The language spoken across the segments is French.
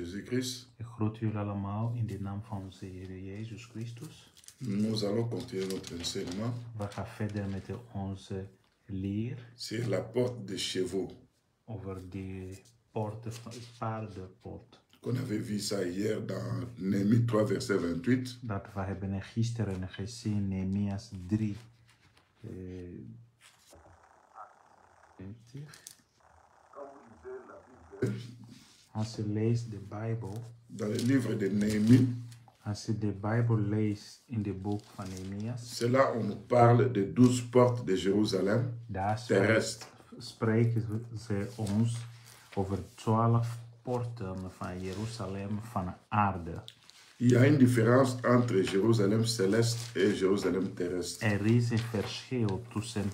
Jésus-Christ. Ik groet jullie allemaal in de naam van onze Heer Jezus Christus. Nous allons continuer notre enseignement We gaan verder met onze leer sur la porte des chevaux. over de poorten van het paardenpoort. Qu'on avait vu ça hier dans Néhémie 3, verset 28. Dat we hebben gisteren gezien, Nehemias 3. 20. Als je leest de Bijbel, Dans le livre de Néhémie, als je de Bijbel leest in het boek van Nehemias, c'est là où on nous parle des 12 portes de Jérusalem daar terrestres. spreken ze ons over 12 poorten van Jeruzalem van aarde. Il y a une différence entre Jérusalem céleste et Jérusalem terrestre. Er is een verschil tussen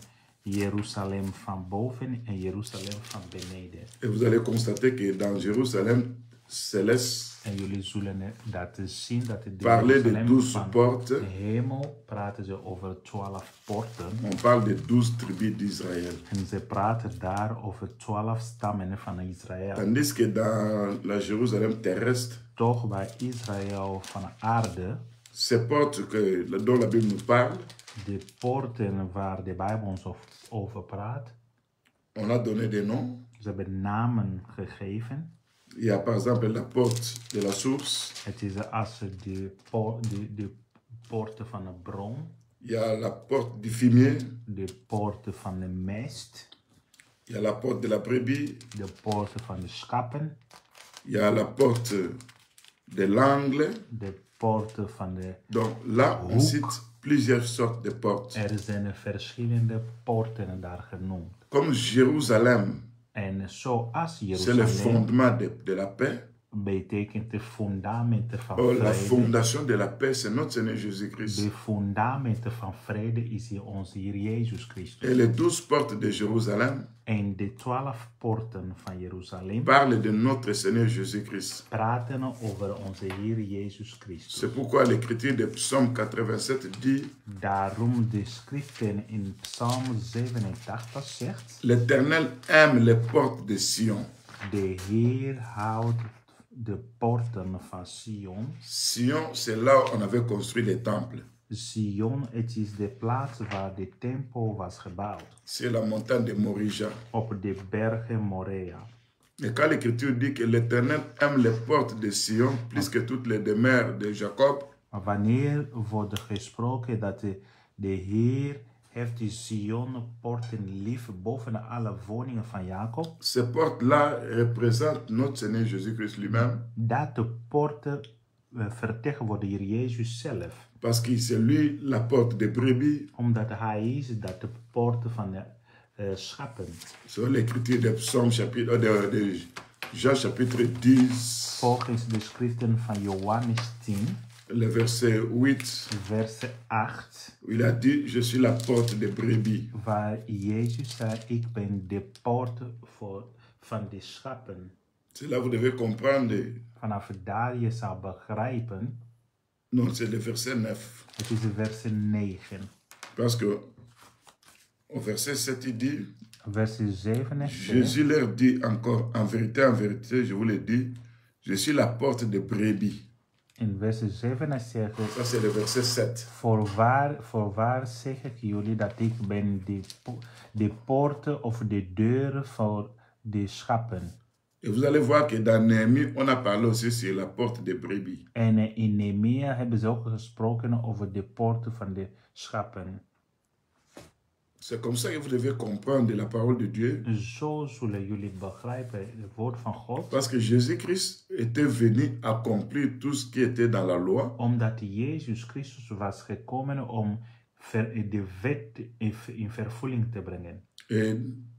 Jeruzalem van boven en Jeruzalem van beneden. Et vous allez constater que dans Jérusalem céleste, En jullie zullen dat zien dat de parler de Jeruzalem 12 van portes, de hemel praten ze over 12 poorten. on parle des 12 tribus d'Israël. En ze praten daar over 12 stammen van Israël. Tandis que dans la Jérusalem terrestre, Toch bij Israël van aarde, ces portes dont la Bible nous parle, de poorten waar de Bijbel ons over praat, on a donné des noms. ze hebben namen gegeven. Il y a par exemple la porte de la source, Het is als de poorten van de bron, il y a la porte du fumier, de poorten van de mest, il y a la porte de la brebis, de poorten van de schapen, il y a la porte de l'angle. de poorten van de... Donc là, on cite plusieurs sortes de portes. Er zijn verschillende poorten daar genoemd. Comme Jérusalem, En zoals c'est le Jeruzalem fondement de la paix. betekent de fundamenten van Oh, la vrede. fondation de la paix, c'est notre Seigneur Jésus-Christ. De fundamenten van vrede is hier onze Heer Jezus Et Christus. les 12 portes de Jérusalem En de 12 poorten van Jeruzalem parlent de notre Seigneur Jésus-Christ. praten over onze Heer Jezus Christus. C'est pourquoi l'écriture de Psaume 87 dit: Daarom de schriften in Psalm 87 zegt: L'Éternel aime les portes de Sion. de Heer houdt de poorten van Sion. Sion, c'est là où on avait construit les temples. Sion, het is de plaats waar de tempel was gebouwd. C'est la montagne de Morija. Op de bergen Morea. Et quand l'Écriture dit que l'Éternel aime les portes de Sion plus que toutes les demeures de Jacob, Maar wanneer wordt gesproken dat de Heer heeft de Sion-poorten lief boven alle woningen van Jacob, ces portes-là représentent notre Seigneur Jésus-Christ lui-même, dat de poorten vertegenwoordigen Jezus zelf. parce que c'est lui la porte des brebis. Omdat hij is dat de poorten van de schapen. Sur l'écriture de Psaume chapitre, de Jean chapitre 10, Volgens de schriften van Johannes 10, le verset 8, vers 8, où il a dit: Je suis la porte des brebis. waar Jezus zei, ik ben de poort van de schapen. C'est là vous devez comprendre. Vanaf daar je zou begrijpen, Non, c'est le verset 9. het is vers 9. Parce que au verset 7, il dit: Vers 7 Jésus leur dit encore: En vérité, je vous le dis, je suis la porte des brebis. in vers 7 zegt het, Ça, c'est le verset 7. voorwaar zeg ik jullie dat ik ben de poorten of de deuren voor de schapen. Et vous allez voir que dans Néhémie, on a parlé aussi sur la porte des brebis. En in Nehemia hebben ze ook gesproken over de poorten van de schapen. C'est comme ça que vous devez comprendre la parole de Dieu. Zo zullen jullie begrijpen het woord van God. Parce que Jésus-Christ était venu accomplir tout ce qui était dans la loi. Omdat Jezus Christus was gekomen om de wet in vervulling te brengen. Et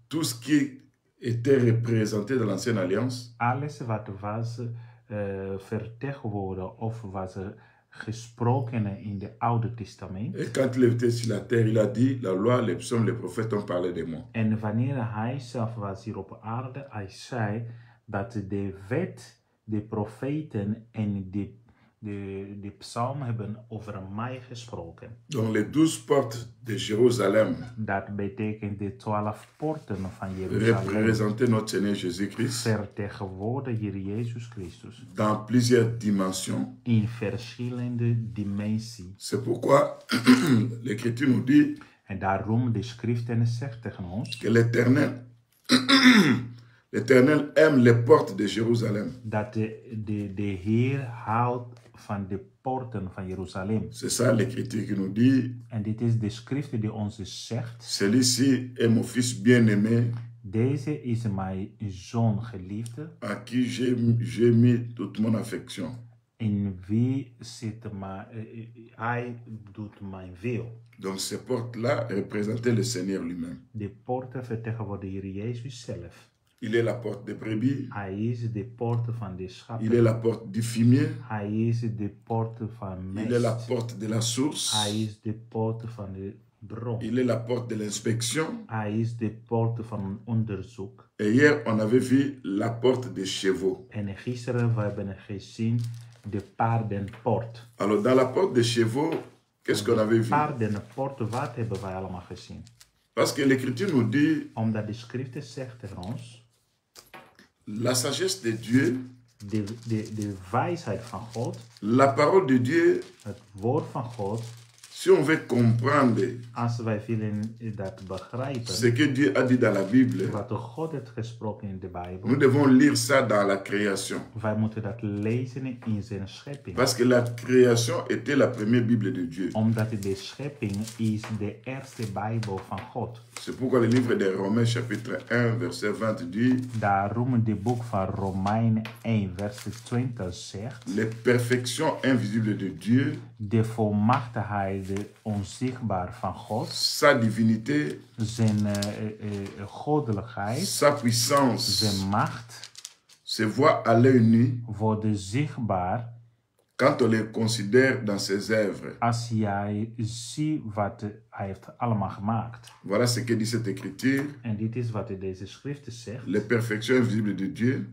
tout ce qui était représenté dans l'Ancienne Alliance, Alles wat was vertegenwoordigd of was gesproken in het Oude Testament. et quand il était sur la terre, il a dit: La loi, les psaumes, les prophètes ont parlé de moi. En wanneer hij zelf was hier op aarde, hij zei dat de wet, de profeten en De psalmen hebben over mij gesproken. Donc les 12 portes de Jérusalem Dat betekent de 12 poorten van Jeruzalem. représentaient notre Seigneur Jésus-Christ Vertegenwoordigen hier Jezus Christus. dans plusieurs dimensions. In verschillende dimensies. C'est pourquoi l'Écriture nous dit En daarom de schriften zegt tegen ons que l'Éternel l'Éternel aime les portes de Jérusalem. dat de Heer houdt van de poorten van Jeruzalem. C'est ça l'Écriture qui nous dit, En dit is de schrift die ons zegt, celui-ci est mon fils bien-aimé, deze is mijn zoon geliefde, à qui j'ai mis toute mon affection. in wie hij doet mijn wil. Donc ces portes-là représentaient le Seigneur lui-même. De poorten vertegenwoordigen Heer Jezus zelf. Il est la porte des brebis, Hij is de poort van de il est schapen. la porte du fumier, Hij is de poort van il est la mest. porte de la source, Hij is de poort van de bron. il est la porte de l'inspection. Hij is de poort van onderzoek. Et hier, on avait vu la porte des chevaux. En gisteren we hebben gezien de paardenpoort. Alors dans la porte des chevaux, qu'est-ce qu'on avait vu? Paardenpoort, wat hebben wij allemaal gezien? Parce que l'Écriture nous dit, Omdat de schrift zegt tegen ons, la sagesse de Dieu, de wijsheid van God, la parole de Dieu, het woord van God, si on veut comprendre als wij willen dat begrijpen, ce que Dieu a dit dans la Bible, wat God heeft gesproken in de nous Bijbel, devons lire ça dans la création. wij moeten dat lezen in zijn schepping. Parce que la création était la première Bible de Dieu. Omdat de schepping is de eerste Bijbel van God. C'est pourquoi le livre des Romains chapitre 1 verset 20 dit, Daarom de boek van Romeinen 1 vers 20 zegt, les perfections invisibles de Dieu, de volmachtigheid onzichtbaar van God, sa divinité, zijn goddelijkheid, sa puissance, zijn macht, se voit à l'œil nu worden zichtbaar quand on les considère dans ses œuvres. als jij ziet wat hij heeft allemaal gemaakt. Voilà ce que dit cette écriture. En dit is wat deze schrift zegt. Les perfections invisibles de Dieu,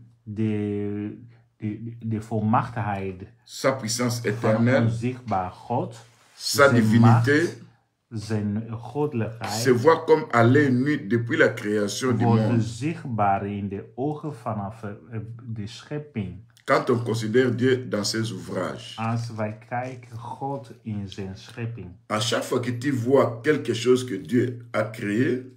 De volmachtigheid sa puissance van éternelle, onzichtbaar God, sa zijn divinité, macht, zijn goddelijkheid, se voit comme à l'œil nu depuis la création du worden monde. zichtbaar in de ogen vanaf de schepping. Quand on considère Dieu dans ses ouvrages, Als wij kijken God in zijn schepping. à chaque fois que tu vois quelque chose que Dieu a créé,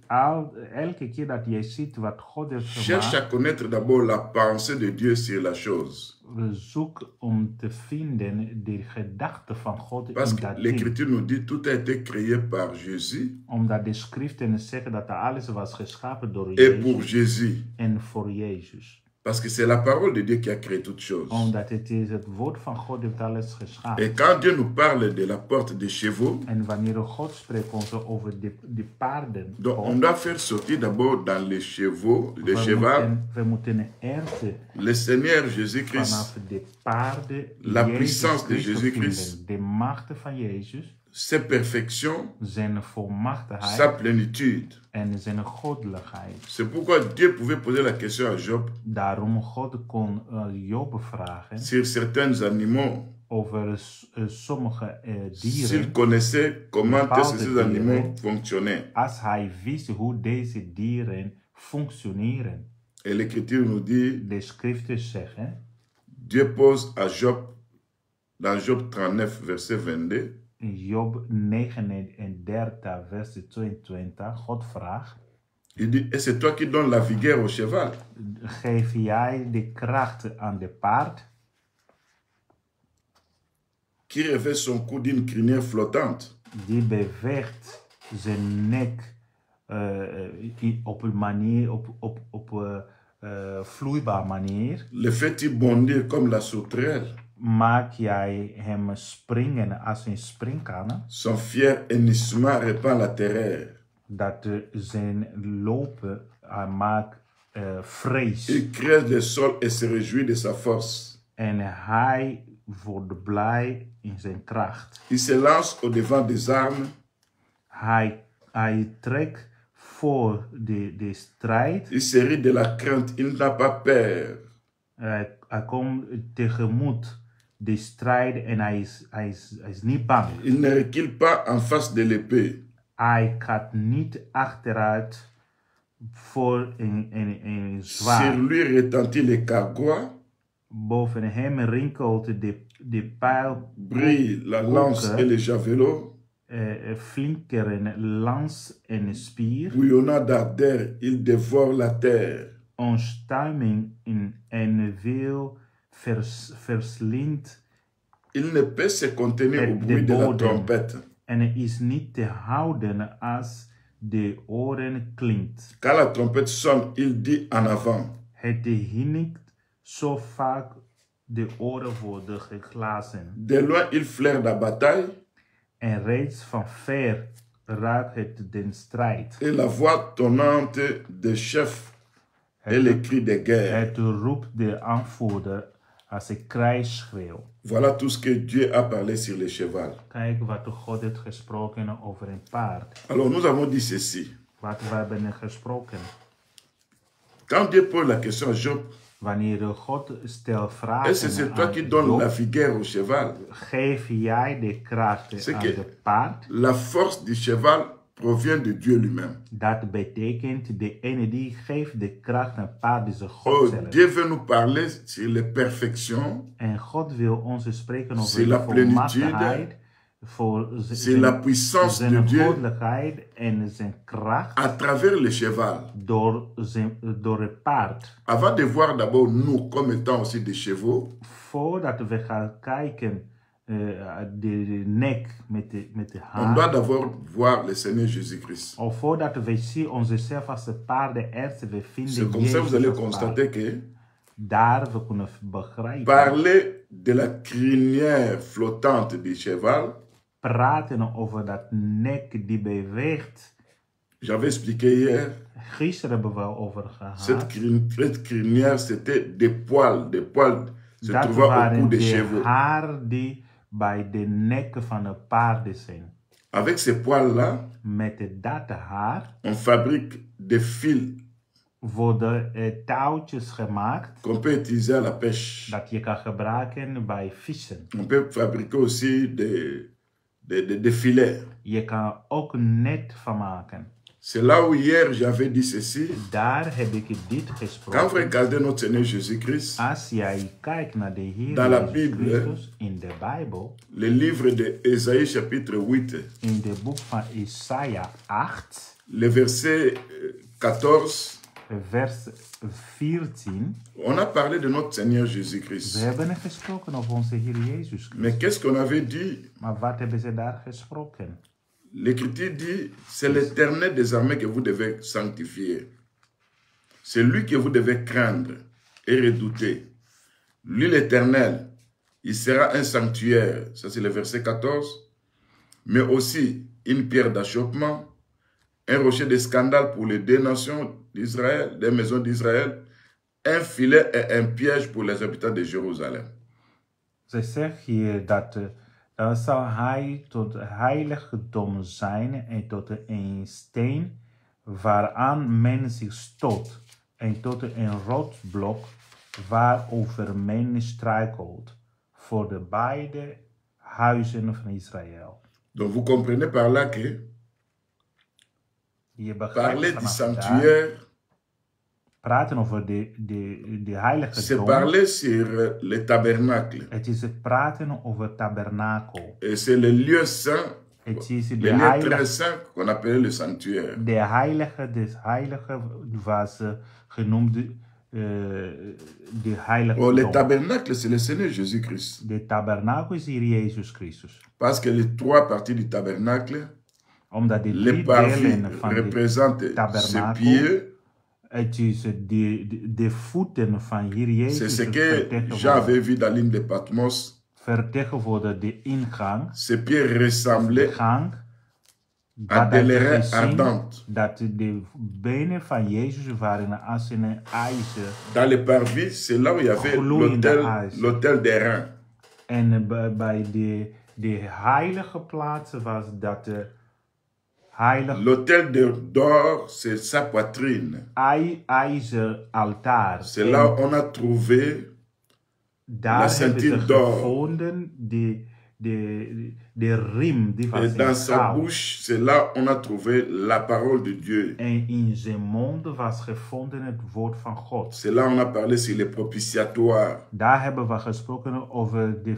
Elke keer dat jij ziet wat God heeft cherche à gemaakt, connaître d'abord la pensée de Dieu sur la chose. zoek om te vinden de gedachte van God Parce in que dat ding. l'Écriture nous dit tout a été créé par Jésus Omdat de schriften zeggen dat alles was geschapen door et pour Jezus Jésus. en voor Jezus. Parce que c'est la parole de Dieu qui a créé toutes choses. Omdat het is het woord van God heeft alles geschapen. Et quand Dieu nous parle de la porte des chevaux, En wanneer God spreekt ons over de paarden, donc on doit faire sortir d'abord dans les chevaux, le cheval, we moeten eerst le Seigneur Jésus-Christ, vanaf de paarden La Jezus puissance de Christus Jésus-Christ. vinden. De macht van Jezus, ses perfections, zijn volmachtigheid sa plénitude. en zijn goddelijkheid. C'est pourquoi Dieu pouvait poser la question à Job Daarom God kon Job vragen sur certains animaux, over sommige s'il dieren, connaissait comment Bepaalde ces dieren. animaux fonctionnaient. als hij wist hoe deze dieren functioneren. Et l'Écriture nous dit, De schriften zeggen, Dieu pose à Job, dans Job 39, verset 22, in Job 39 vers 22, God vraagt, il dit, et c'est toi qui donnes la vigueur au cheval. geef jij de kracht aan de paard, Qui revêt son cou d'une crinière flottante. die beweegt zijn nek op een manier, vloeibaar manier, Le fait-il bondir comme la sauterelle? maak jij hem springen als een springkaan, Son fier hennissement répand la terreur. dat zijn lopen maakt vrees. Il crève le sol et se réjouit de sa force. En hij wordt blij in zijn kracht. Il se lance au-devant des armes. Hij trekt voor de strijd. Il se rit de la crainte. Il n'a pas peur. Hij komt tegemoet de strijd en hij is niet bang. Il ne recule pas en face de l'épée. Hij gaat niet achteruit voor een Sur zwaard. lui retentit le carquois, Boven hem rinkelt de pijl, brille la lance et le javelot, flinkeren lans en spier. bouillonnant d'ardeur, il dévore la terre. Onstuiming en wil verslindt. Il ne peut se contenir au De bruit de la bodem. trompette. En het is niet te houden als de oren klinkt. Quand la trompette sonne, il dit en avant. Het hinnikt zo vaak de oren worden geglazen. De loin, il flaire la bataille En reeds van ver ruikt het den strijd. et la voix tonnante des chefs et les cris de guerre. Het roept de aanvoerder als een krijgsschreeuw. Voilà tout ce que Dieu a parlé sur les chevals. Kijk wat God heeft gesproken over een paard. Alors nous avons dit ceci. Wat we hebben gesproken. Quand Dieu pose la question à Job, Wanneer God stelt vragen est-ce que c'est toi aan qui donnes Job, la vigueur au cheval? geef jij de kracht C'est aan que- de paard. La force du cheval provient de Dieu lui-même. Dat betekent de ene die geeft de kracht aan paard is God Oh, zelf. Dieu veut nous parler sur les perfections, En God wil ons spreken over C'est de la volmaaktheid, voor c'est la puissance de zijn Dieu goddelijkheid en zijn kracht à travers le cheval. door het paard. Avant de voir d'abord nous comme étant aussi des chevaux, Voordat we gaan kijken de nek met de on doit haar, d'abord voir le Seigneur Jésus-Christ. of voordat we zien onszelf als de paarden eerst, we vinden C'est comme ça que vous allez Jezus als constater paard. que Daar we kunnen begrijpen, parler de la crinière flottante du cheval, praten over dat nek die beweegt. j'avais expliqué hier, Gisteren hebben we over gehad. cette crinière c'était des poils se Dat trouvant au cou waren des de chevaux. haar die bij de nekken van de paarden zijn. Avec ces poils-là, Met dat haar on fabrique des fils worden touwtjes gemaakt qu'on peut utiliser à la pêche. dat je kan gebruiken bij vissen. On peut fabriquer aussi des filets. Je kan ook een net van maken. C'est là où hier j'avais dit ceci. Daar heb ik dit Quand vous gesproken. regardez notre Seigneur Jésus-Christ, Als jij kijkt naar de Heer Dans la Jezus Bible, Christus in de Bijbel, le livre de Ésaïe chapitre 8, in het boek van Isaiah 8, le verset 14, vers 14, on a parlé de notre Seigneur we Jésus-Christ. hebben gesproken over onze Heer Jezus Christus. Mais qu'est-ce qu'on avait dit? Maar wat hebben ze daar gesproken? L'Écriture dit, c'est l'Éternel des armées que vous devez sanctifier. C'est lui que vous devez craindre et redouter. Lui, l'Éternel, il sera un sanctuaire. Ça, c'est le verset 14. Mais aussi une pierre d'achoppement, un rocher de scandale pour les deux nations d'Israël, des maisons d'Israël, un filet et un piège pour les habitants de Jérusalem. Ze zegt hier dat dan zal hij tot heiligdom zijn en tot een steen waaraan men zich stoot en tot een rotsblok waarover men struikelt voor de beide huizen van Israël. Donc vous comprenez par là que Je parler begrijpt du vanaf daar, sanctuaire, praten over de c'est heiligdom. parler sur le tabernacle. Het is het praten over tabernakel. Et c'est le lieu saint, Het is le de lieu très heilige. saint qu'on appelait le sanctuaire. De heilige des heiligen was genoemd de heilige. Oh, le tabernacle, c'est le Seigneur Jésus-Christ. De tabernakel is hier Jezus Christus. Parce que les trois parties du tabernacle, Omdat de les drie parvis delen van de représentent ses tabernakel, pieds. het is de voeten van hier C'est Jezus ce que Jean avait vu dans l'île de Patmos. vertegenwoordigt de ingang, Ses pieds ressemblaient gang, à des lérins gezien ardentes. dat de benen van Jezus waren als een ijzer. Dans les parvis, c'est là où il y avait Gloeiende ijs. l'autel des reins. En bij de heilige plaatsen was dat de heilige L'autel d'or, c'est sa poitrine. ijzeraltaar. C'est là où on a trouvé Daar hebben ceinture ze d'or. gevonden de riem die was Et dans in sa goud. bouche, c'est là on a trouvé la parole de Dieu. En in zijn mond was gevonden het woord van God. C'est là on a parlé sur les propitiatoires. Daar hebben we gesproken over de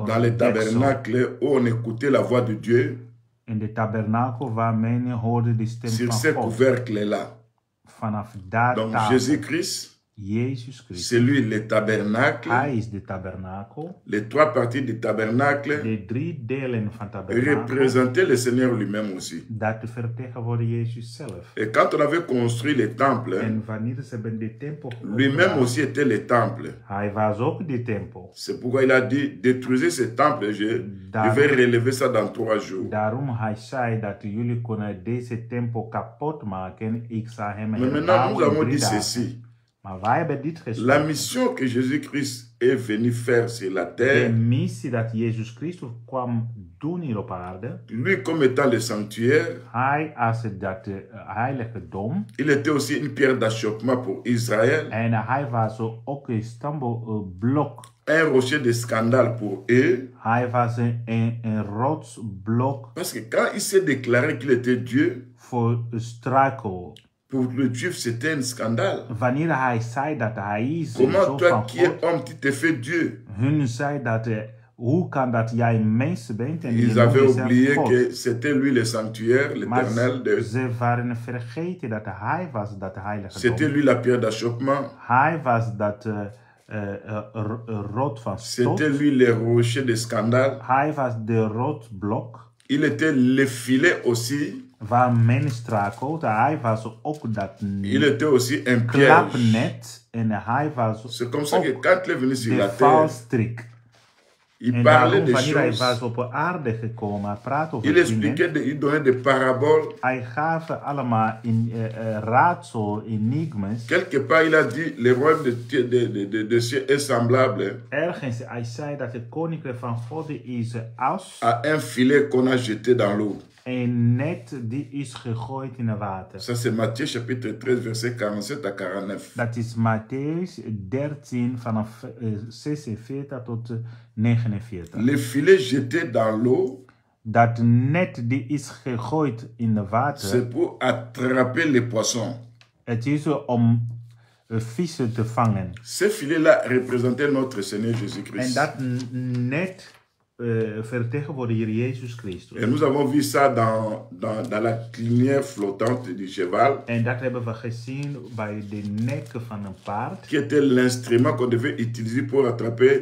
Dans les tabernacles où on écoutait la voix de Dieu, in de tabernakel waar men hoorde de stem sur van ces God. couvercles-là. Vanaf daar Donc tafel. Jésus-Christ, Jezus Christus. c'est lui le tabernacle. Hij is de tabernakel. Les trois parties du tabernacle De 3 delen van tabernakel. représentaient le Seigneur lui-même aussi. Dat vertegenwoordigt Jezus zelf. Et quand on avait construit les temples, En wanneer ze hebben de tempel lui-même opgebouwd, aussi était le temple. hij was ook de tempel. C'est pourquoi il a dit, détruisez ce temple, je vais relever ça dans 3 jours. Daarom hij zei dat jullie kunnen deze tempel kapot maken. Ik zal hem Mais maintenant, nous herbouwen in avons 3 dit dagen. ceci. Maar wij hebben dit La gesproken. mission que Jésus-Christ est venu faire sur la De terre, missie dat Jezus Christus kwam doen hier op aarde. lui comme étant le sanctuaire, Hij als dat heiligdom. il était aussi une pierre d'achoppement pour Israël, En hij was ook een stambelblok. un rocher de scandale pour eux. Hij was een rotsblok Parce que quand il s'est déclaré qu'il était Dieu, voor struikel. pour le juif, c'était un scandale. Wanneer hij zei dat hij is Comment zo toi van qui es God, homme, tu te fais Dieu? hun zei dat hoe kan dat jij mens bent en je Ils noemt avaient jezelf oublié God. que c'était lui le sanctuaire, Maar l'éternel. ze waren vergeten dat hij was dat heilige C'était lui la pierre d'achoppement. Hij was dat rot van stot. C'était lui le rocher de scandale. Hij was de rotblok Il était le filet aussi. waar men strakelt. Hij was ook dat Il était aussi un piège. klapnet en hij was C'est comme ça que ook quand il est venu sur de la terre, valstrik. il En parlait daarom, des wanneer hij choses. was op aarde gekomen, hij praatte over Il dingen. expliquait, il donnait des paraboles. Hij gaf allemaal in raadsel, enigmes. Quelque part, il a dit, le royaume de cieux est semblable Ergens, hij zei dat het koninkrijk van God is als à un filet qu'on a jeté dans l'eau. een net die is gegooid in het water. Ça, c'est Matthieu chapitre 13, verset 47 à 49. Dat is Matthäus 13 vanaf 46 tot 49. Le filet jeté dans l'eau, Dat net die is gegooid in het water. c'est pour attraper les poissons. Het is om vissen te vangen. Ce filet-là représentait notre Seigneur En Jésus-Christ. dat net vertegenwoordigt hier Jezus Christus. Et nous avons vu ça dans la crinière flottante du cheval, En dat hebben we gezien bij de nek van een paard. qui était l'instrument qu'on devait utiliser pour attraper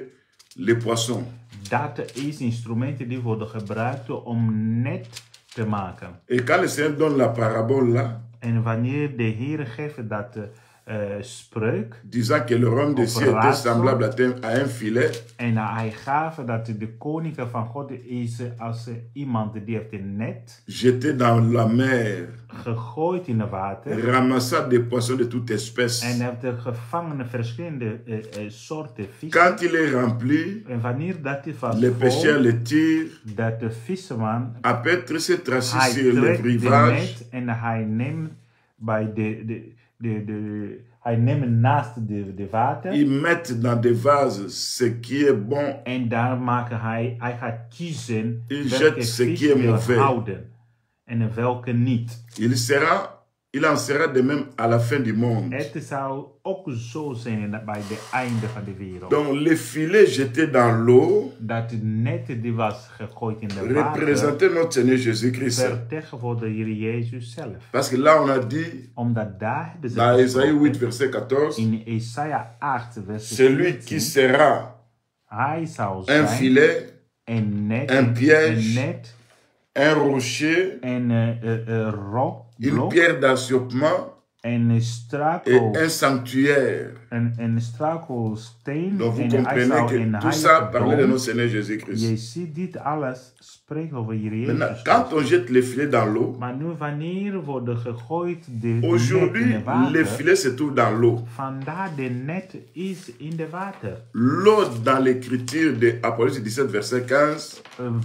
les poissons. Dat is instrumenten die worden gebruikt om net te maken. Et quand le Seigneur donne la parabole là, En wanneer de Heer geeft dat spreuk, disant que le royaume des cieux était semblable à un filet, en hij gaf dat de koninkrijk van God is als iemand die heeft een net jeté dans la mer, gegooid in het water. ramassant des poissons de toute espèce. En heeft gevangen verschillende soorten vissen. Quand il est rempli, En wanneer dat is les pêcheurs vol, le tirent. dat de visserman, Après s'être assis hij sur le trekt de rivage, net en hij neemt bij hij neemt naast de water. ils mettent dans des vases ce qui est bon. En daar maken hij gaat kiezen Il welke jette ce qui vis est wil mauvais. houden en welke niet. Il en sera de même à la fin du monde. Het zou ook zo zijn bij de einde van de wereld. Donc les filets jetés dans l'eau Dat de net die was gegooid in de water représentaient notre Seigneur Jésus-Christ. vertegenwoordigt hier Jezus zelf. Parce que là on a dit, Omdat daar hebben ze dans Ésaïe 8 gesproken, verset 14, in Jesaja 8 vers celui 14, qui sera hij zal un zijn filet, een net, un piège, een net, un rocher, een rock, une blok, pierre d'achoppement een et strakel, un sanctuaire. een strakelsteen Donc vous en hij comprenez zal que een tout ça parlait de heiligdom. notre Seigneur Jésus-Christ. Je ziet dit alles spreekt over hier Maintenant, Jezus. quand on jette les filets dans l'eau, Maar nu wanneer worden gegooid de net in aujourd'hui, het water, les filets se trouvent dans l'eau. vandaar de net is in de water. L'eau dans l'écriture de Apocalypse 17 verset 15,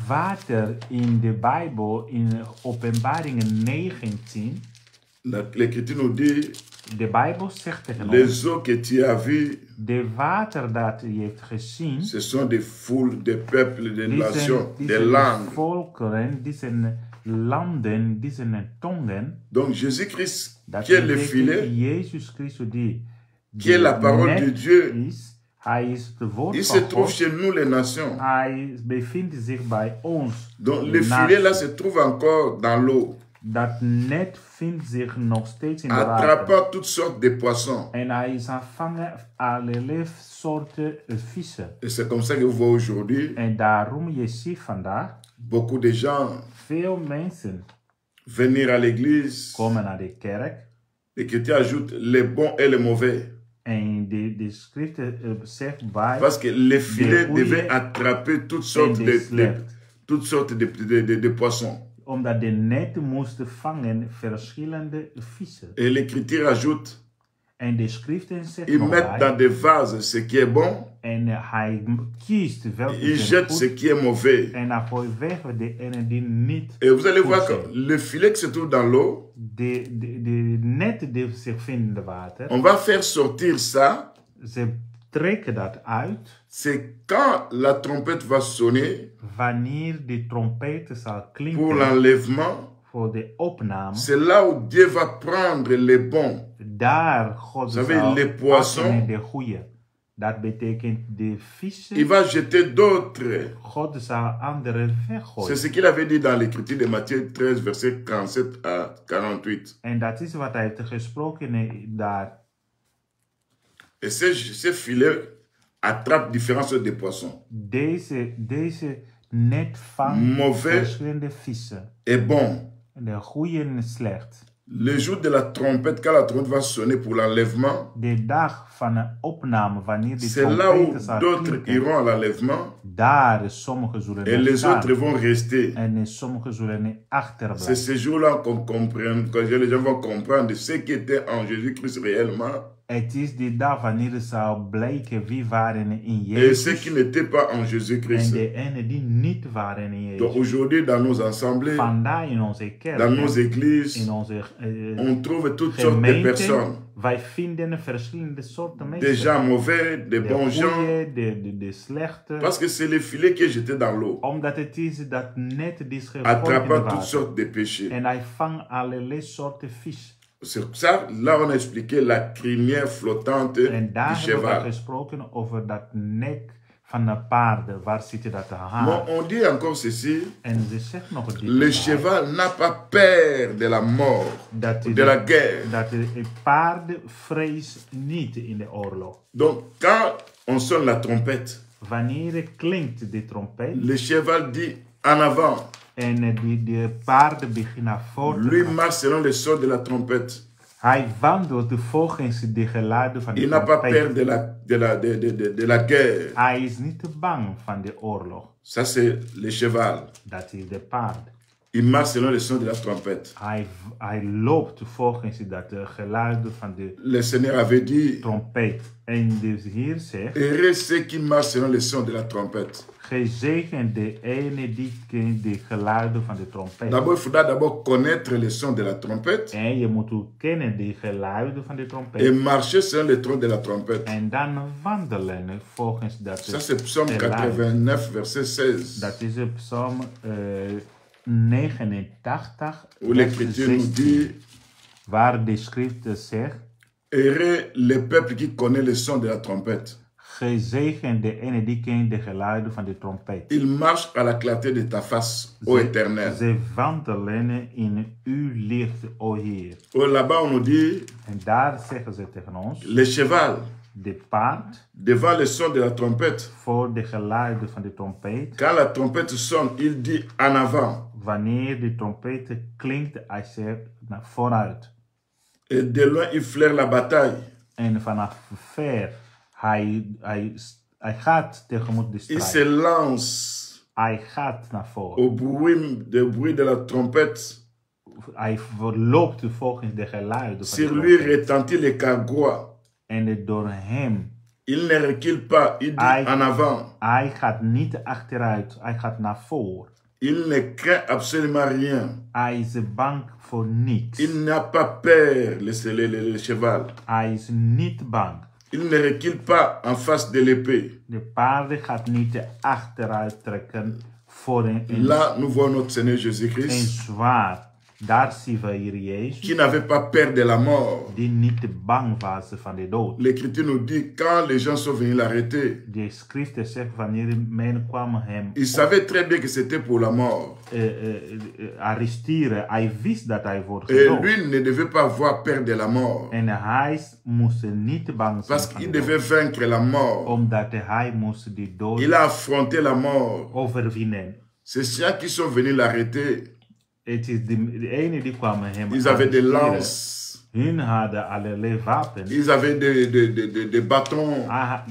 Water in de Bijbel, in Openbaringen 19, l'écriture nous dit, de Bijbel zegt tegen ons, les eaux que tu as vues De water dat hij heeft gezien, ce sont des foules, des peuples, des nations, die des zijn langues. volkeren, die zijn landen, die zijn tongen. Donc Jésus-Christ, Dat qui est le betekent filet, Jezus Christus die qui est la parole net de Dieu, is. Hij is het woord il van se trouve God. chez nous les nations. Hij bevindt zich bij ons. Donc de le natie. filet là se trouve encore dans l'eau, Dat net vindt zich nog steeds in de water. attrapant toutes sortes de poissons. En hij is aan vangen allerlei soorten vissen. Et c'est comme ça que vous voyez aujourd'hui, En daarom je ziet vandaag beaucoup de gens veel mensen venir à l'église. komen naar de kerk. Les chrétiens ajoutent les bons et les mauvais. En de schrift zegt bij Parce que les filets goede devaient attraper toutes en sortes de de slecht. toutes sortes de poissons. Omdat de netten moesten vangen verschillende vissen. Et l'Écriture ajoute, En de schriften zegt ils nog mettent bij. dans des vases ce qui est bon, En hij kiest welke ils zijn jettent ce goed. qui est mauvais. En hij gooit weg de ene die niet Et vous allez goed voir que zijn. le filet qui se trouve dans l'eau, De netten die zich vinden in het water. on va faire sortir ça. Ze trekken dat uit. C'est quand la trompette va sonner Wanneer de trompet zal pour klinken l'enlèvement. voor de opname. C'est là où Dieu va prendre les bons. Daar God Vous savez, zal les poissons, afnemen de goeie. Dat betekent de vissen. il va jeter d'autres. God zal anderen C'est weggooien. ce qu'il avait dit dans l'écriture de Matthieu 13, verset 47 à 48. En dat is wat hij heeft gesproken daar. Et ces filets attrapent différentes sortes de poissons. Deze net vangt Mauvais verschillende vissen. Et bon, De goeie en slecht. le jour de la trompette, quand la trompette va sonner pour l'enlèvement, De dag van een opname, wanneer de c'est là où trompet zal d'autres klinken. iront à l'enlèvement Daar sommigen zullen et les gaan. autres vont rester. En sommigen zullen C'est achterblijven. ce jour-là qu'on comprend, que les gens vont comprendre ce qui était en Jésus-Christ réellement Het is de dag wanneer het zal blijken wie waren in et ce Jezus qui n'était pas en en Jésus-Christ. de ene die niet waren in Donc Jezus. aujourd'hui, dans nos assemblées, Vandaar in onze dans kerk, nos églises, in onze on trouve toutes sortes de personnes. gemeenten, wij vinden verschillende soorten Des mensen. gens mauvais, des De bons gens. goeie, de slechte. Parce que c'est le filet qui est jeté dans l'eau, Omdat het is dat net die is gegooid in de attrapant toutes water. sortes de péchés. En hij vangt allerlei soorten vis. C'est ça, là on a expliqué la crinière flottante En du daar hebben we cheval. gesproken over dat nek van de paarden. Waar zitten dat haar? Bon, on dit encore ceci, En ze zegt nog dit. le cheval n'a pas peur de la mort, Dat de la guerre. dat de paarden vreest niet in de oorlog. Donc quand on sonne la trompette, Wanneer klinkt de trompet le cheval dit en avant. en de paarden beginnen voort te Lui gaan. marche selon le son de la trompette. Hij wandelt volgens de geluiden van de Il n'a pas peur trompet. de la guerre. Hij is niet bang van de oorlog. Ça c'est le cheval. Dat is de paard. Il marche selon le son de la trompette. Hij loopt volgens dat geluiden van de Le Seigneur avait dit, trompet. En dus hier zegt, heureux ceux qui marchent selon le son de la trompette. gezegend de ene die kent de geluiden van de trompet. D'abord, il faudra d'abord connaître le son de la trompette En je moet ook kennen de geluiden van de et trompet. marcher selon le ton de la trompette. En dan wandelen volgens dat Ça c'est Psaume geluid. 89, verset 16. Dat is het Psalm 89, Où vers l'Écriture nous 16, dit, waar de schrift zegt, heureux le peuple qui connaît le son de la trompette. gezegend de ene die kent de geluiden van de trompet. Il marche à la clarté de ta face, ô Éternel. Ze wandelen in uw licht, o Heer. Oh, là-bas, on nous dit, En daar zeggen ze tegen ons, le cheval, de paard, devant le son de la trompette, voor de geluiden van de trompet. quand la trompette sonne, il dit en avant. Wanneer de trompet klinkt, hij zegt naar vooruit. Et de loin, il flaire la bataille. En vanaf ver, hij gaat tegemoet de Il se strijd. lance Hij gaat naar voren. au bruit de la trompette. Hij verloopt volgens de geluiden van de Sur lui trompet. retentit les cargois. En door hem, Il ne recule pas, il dit Aïe. en avant. hij gaat niet achteruit, hij gaat naar voren. Il ne craint absolument rien. Hij is bang voor niets. Il n'a pas peur, le cheval. Hij is niet bang. Il ne recule pas en face de l'épée. De paarden gaat niet achteruit trekken voor een Là, nous voyons notre Seigneur Jésus-Christ zwaard. Daar zien we hier Jezus, qui n'avait pas peur de la mort. die niet bang was van de dood. L'Écriture nous dit quand les gens sont venus l'arrêter, De schriften zegt wanneer men kwam hem il savait très bien que c'était pour la mort. arresteren, hij wist dat hij wordt Et gedood. lui ne devait pas avoir peur de la mort. En hij moest niet bang zijn Parce van qu'il de devait dood. vaincre la mort. Omdat hij moest die dood Il a affronté la mort. overwinnen. C'est ceux qui sont venus l'arrêter. Het is de ene die kwam hem Ils avaient des arresteren. lances. Hun hadden allerlei wapens. Ils avaient des bâtons.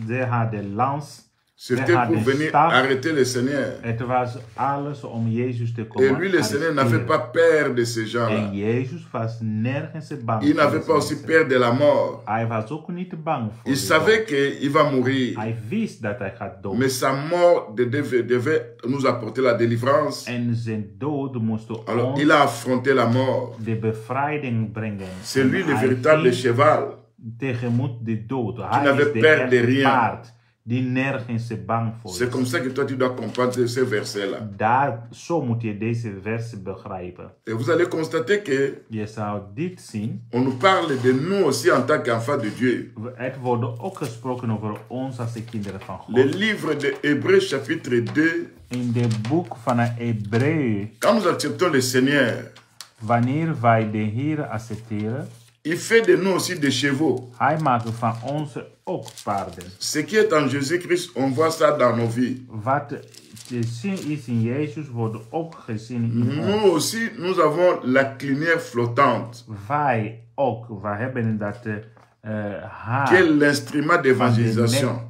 Ze hadden lans. C'était pour venir arrêter le Seigneur. Het was alles om Jezus te Et komen lui, le Seigneur, n'avait pas peur de ces gens-là. En Jezus was nergens bang Il voor n'avait deze pas aussi mensen. peur de la mort. Hij was ook niet bang voor Il de savait dood. qu'il va mourir. Hij wist dat hij gaat dood. Mais sa mort devait nous apporter la délivrance. En zijn dood moest Alors, ons il a affronté la mort. de bevrijding brengen. C'est lui le Hij véritable ging cheval. tegemoet de dood. Hij n'avait is de peur de echte rien. paard die nergens bang voor C'est is. comme ça que toi, tu dois comprendre ces versets-là. Zo moet je deze versen begrijpen. Et vous allez constater que Je zou dit zien. on nous parle de nous aussi en tant qu'enfants de Dieu. Het wordt ook gesproken over ons als de kinderen van God. Le livre de Hébreux chapitre 2, In het boek van Hebreeën, quand nous acceptons le Seigneur, wanneer wij de Heer accepteren, il fait de nous aussi des chevaux. hij maakt van ons ook paarden. Ce qui est en Jésus-Christ, on voit ça dans nos vies. Wat te zien is in Jezus, wordt ook gezien in ons. Nous aussi, nous avons la crinière flottante, Wij ook, wij hebben dat qui haar est l'instrument d'évangélisation.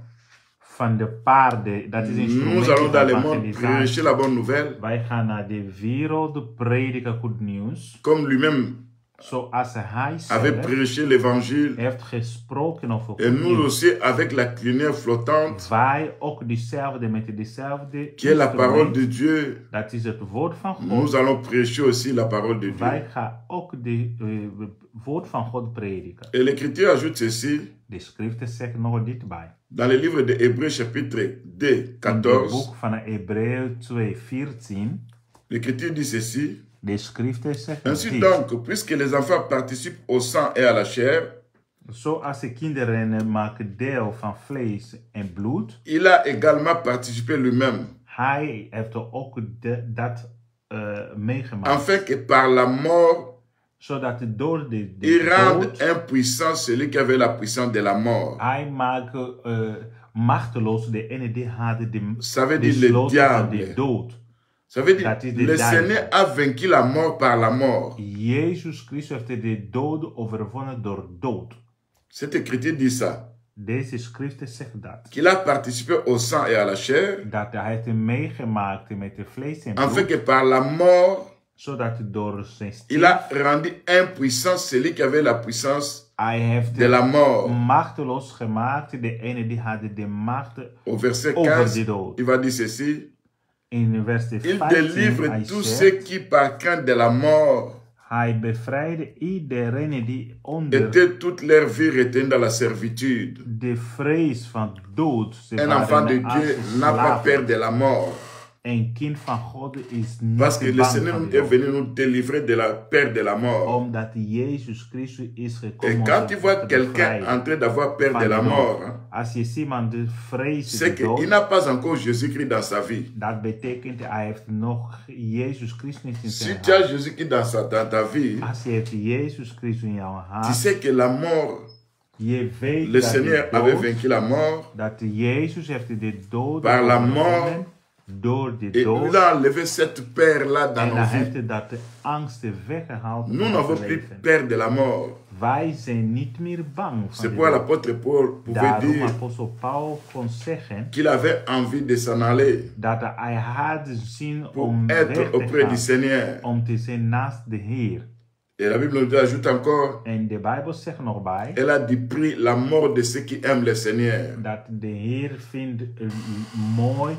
van de paarden. Dat is een Nous instrument allons dans le van monde prêcher evangelisatie. la bonne nouvelle, Wij gaan naar de wereld prediken goed nieuws. comme lui-même Zoals hij avait zelf prêché l'évangile. heeft gesproken over Et goed nous nieuws. aussi, avec la crinière flottante, Wij ook dezelfde met dezelfde qui est la parole instrument. de Dieu, Dat is het woord van God. nous allons prêcher aussi la parole de Wij Dieu. gaan ook de woord van God prediken. Et l'Écriture ajoute ceci De schriften zeggen nog dit bij. dans le livre de Hébreux chapitre 2, In het 14. boek van Hebreeën 2:14. L'Écriture dit ceci. De schriften zeggen Ainsi dit. donc, puisque les enfants participent au sang et à la chair, Zoals de kinderen maken deel van vlees en bloed. il a également participé lui-même, Hij heeft ook dat meegemaakt. afin que par la mort, Zodat door de il rende dood impuissant celui qui avait la puissance de la mort. hij maakte machteloos de ene die had de Ça veut dire le sloten van de diable. dood. Ça veut dire Dat is de le duivel. Seigneur a vaincu la mort par la mort. Jezus Christus heeft de dood overwonnen door dood. Cette écriture dit ça. Deze schriften zegt dat. Qu'il a participé au sang et à la chair, Dat hij heeft meegemaakt met de vlees en afin bloed. que par la mort, Zodat door zijn il stier a rendu impuissant celui qui avait la puissance hij heeft de la mort. machteloos gemaakt. De ene die had de macht Au verset over 15, de dood. il va dire ceci. In vers Il 15 délivre hij tous zegt, ceux qui, par crainte de la mort, hij bevrijdde iedereen die onder étaient toute leur vie retenus dans la servitude. de vrees van dood. Ze Un enfant de waren als Dieu n'a pas slaven. peur de la mort. Een kind van God is niet Parce que le bang Seigneur van de est dood. venu nous délivrer de la peur de la mort. Omdat Jezus Christus is Et gekomen quand om tu ons vois te quelqu'un bevrijden en train d'avoir peur van de la dood. mort, hein, Als je ziet iemand de vrees c'est de dood, qu'il n'a pas encore Jésus-Christ dans sa vie. dat betekent hij heeft nog Jezus Christus in Si zijn tu as hart. Jésus-Christ dans ta vie, Als je hebt Jezus Christus in jouw tu hart, sais que la mort, je weet le dat Seigneur de avait dood, vaincu la mort dat Jezus heeft de dood par la overwonnen mort. door de Et dood. il a enlevé cette peur-là dans En nos hij vies. heeft dat de angst weggehaald Nous van n'avons ons plus leven. peur de la mort. Wij zijn niet meer bang van C'est de pourquoi dood. l'apôtre Paul pouvait Daarom dire apostel Paul kon zeggen qu'il avait envie de s'en aller dat hij had zin pour om être weg te auprès du gaan, Seigneur. om te zijn naast de Heer. Et la Bible nous ajoute encore, En de Bijbel zegt nog bij elle a dit pris la mort de ceux qui aiment le Seigneur. dat de Heer vindt mooi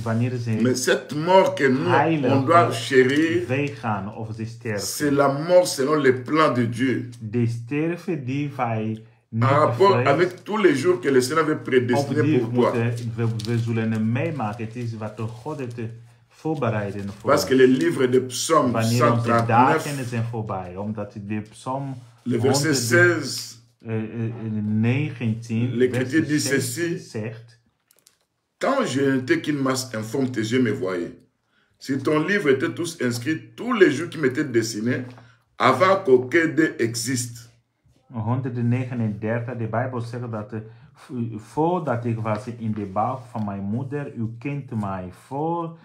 wanneer ze Mais cette mort que nous, Heilige on doit chérir, weggaan of ze sterven. c'est la mort selon les plans de Dieu. De sterven die wij niet en rapport bevreesd. avec tous les jours que le Seigneur avait Of prédestinés die pour toi. we zullen meemaken. Het is wat de God heeft voorbereiden voor Parce que ons. le livre de Psaume Wanneer onze 139, dagen zijn voorbij. Omdat de Psalm le verset 16, 19 l'Écriture dit vers 6 ceci. zegt. Quand je n'étais qu'une masse informe, tes yeux me voyaient. Si ton livre était tous inscrit, tous les jours qui m'étaient dessinés, avant qu'aucun d'eux existe. 139, de Bijbel zegt dat voordat ik was in de buik van mijn moeder, u kent mij.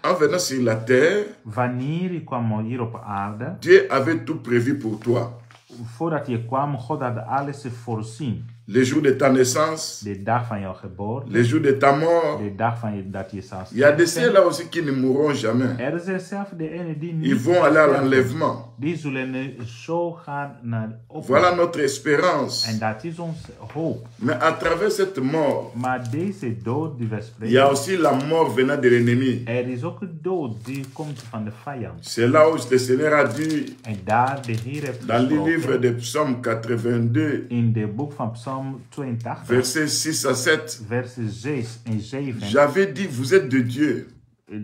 En venant sur la terre, Wanneer ik kwam hier op aarde, Dieu avait tout prévu pour toi. voordat je kwam, God had alles voorzien. Les jours de ta naissance, De dag van jouw geboorte, les jours de ta mort. de dag van dat je zou Il y a des sterven. ceux-là aussi qui ne mourront jamais. Er is zelf de ene die Ils niet vont aller à sterven. l'enlèvement. Die zullen zo gaan naar opwekking. Voilà notre espérance. En dat is onze hoop. Mais à travers cette mort, Maar deze dood die we il y a spreken, aussi la mort venant de l'ennemi. er is ook een dood die komt van de vijand. C'est là où le Seigneur a dit, En daar de Heer heeft dans le livre gesproken, de Psaume 82, in de boek van Psalm 82, versets 6 à 7, versen 6 en 7. j'avais dit, vous êtes de Dieu.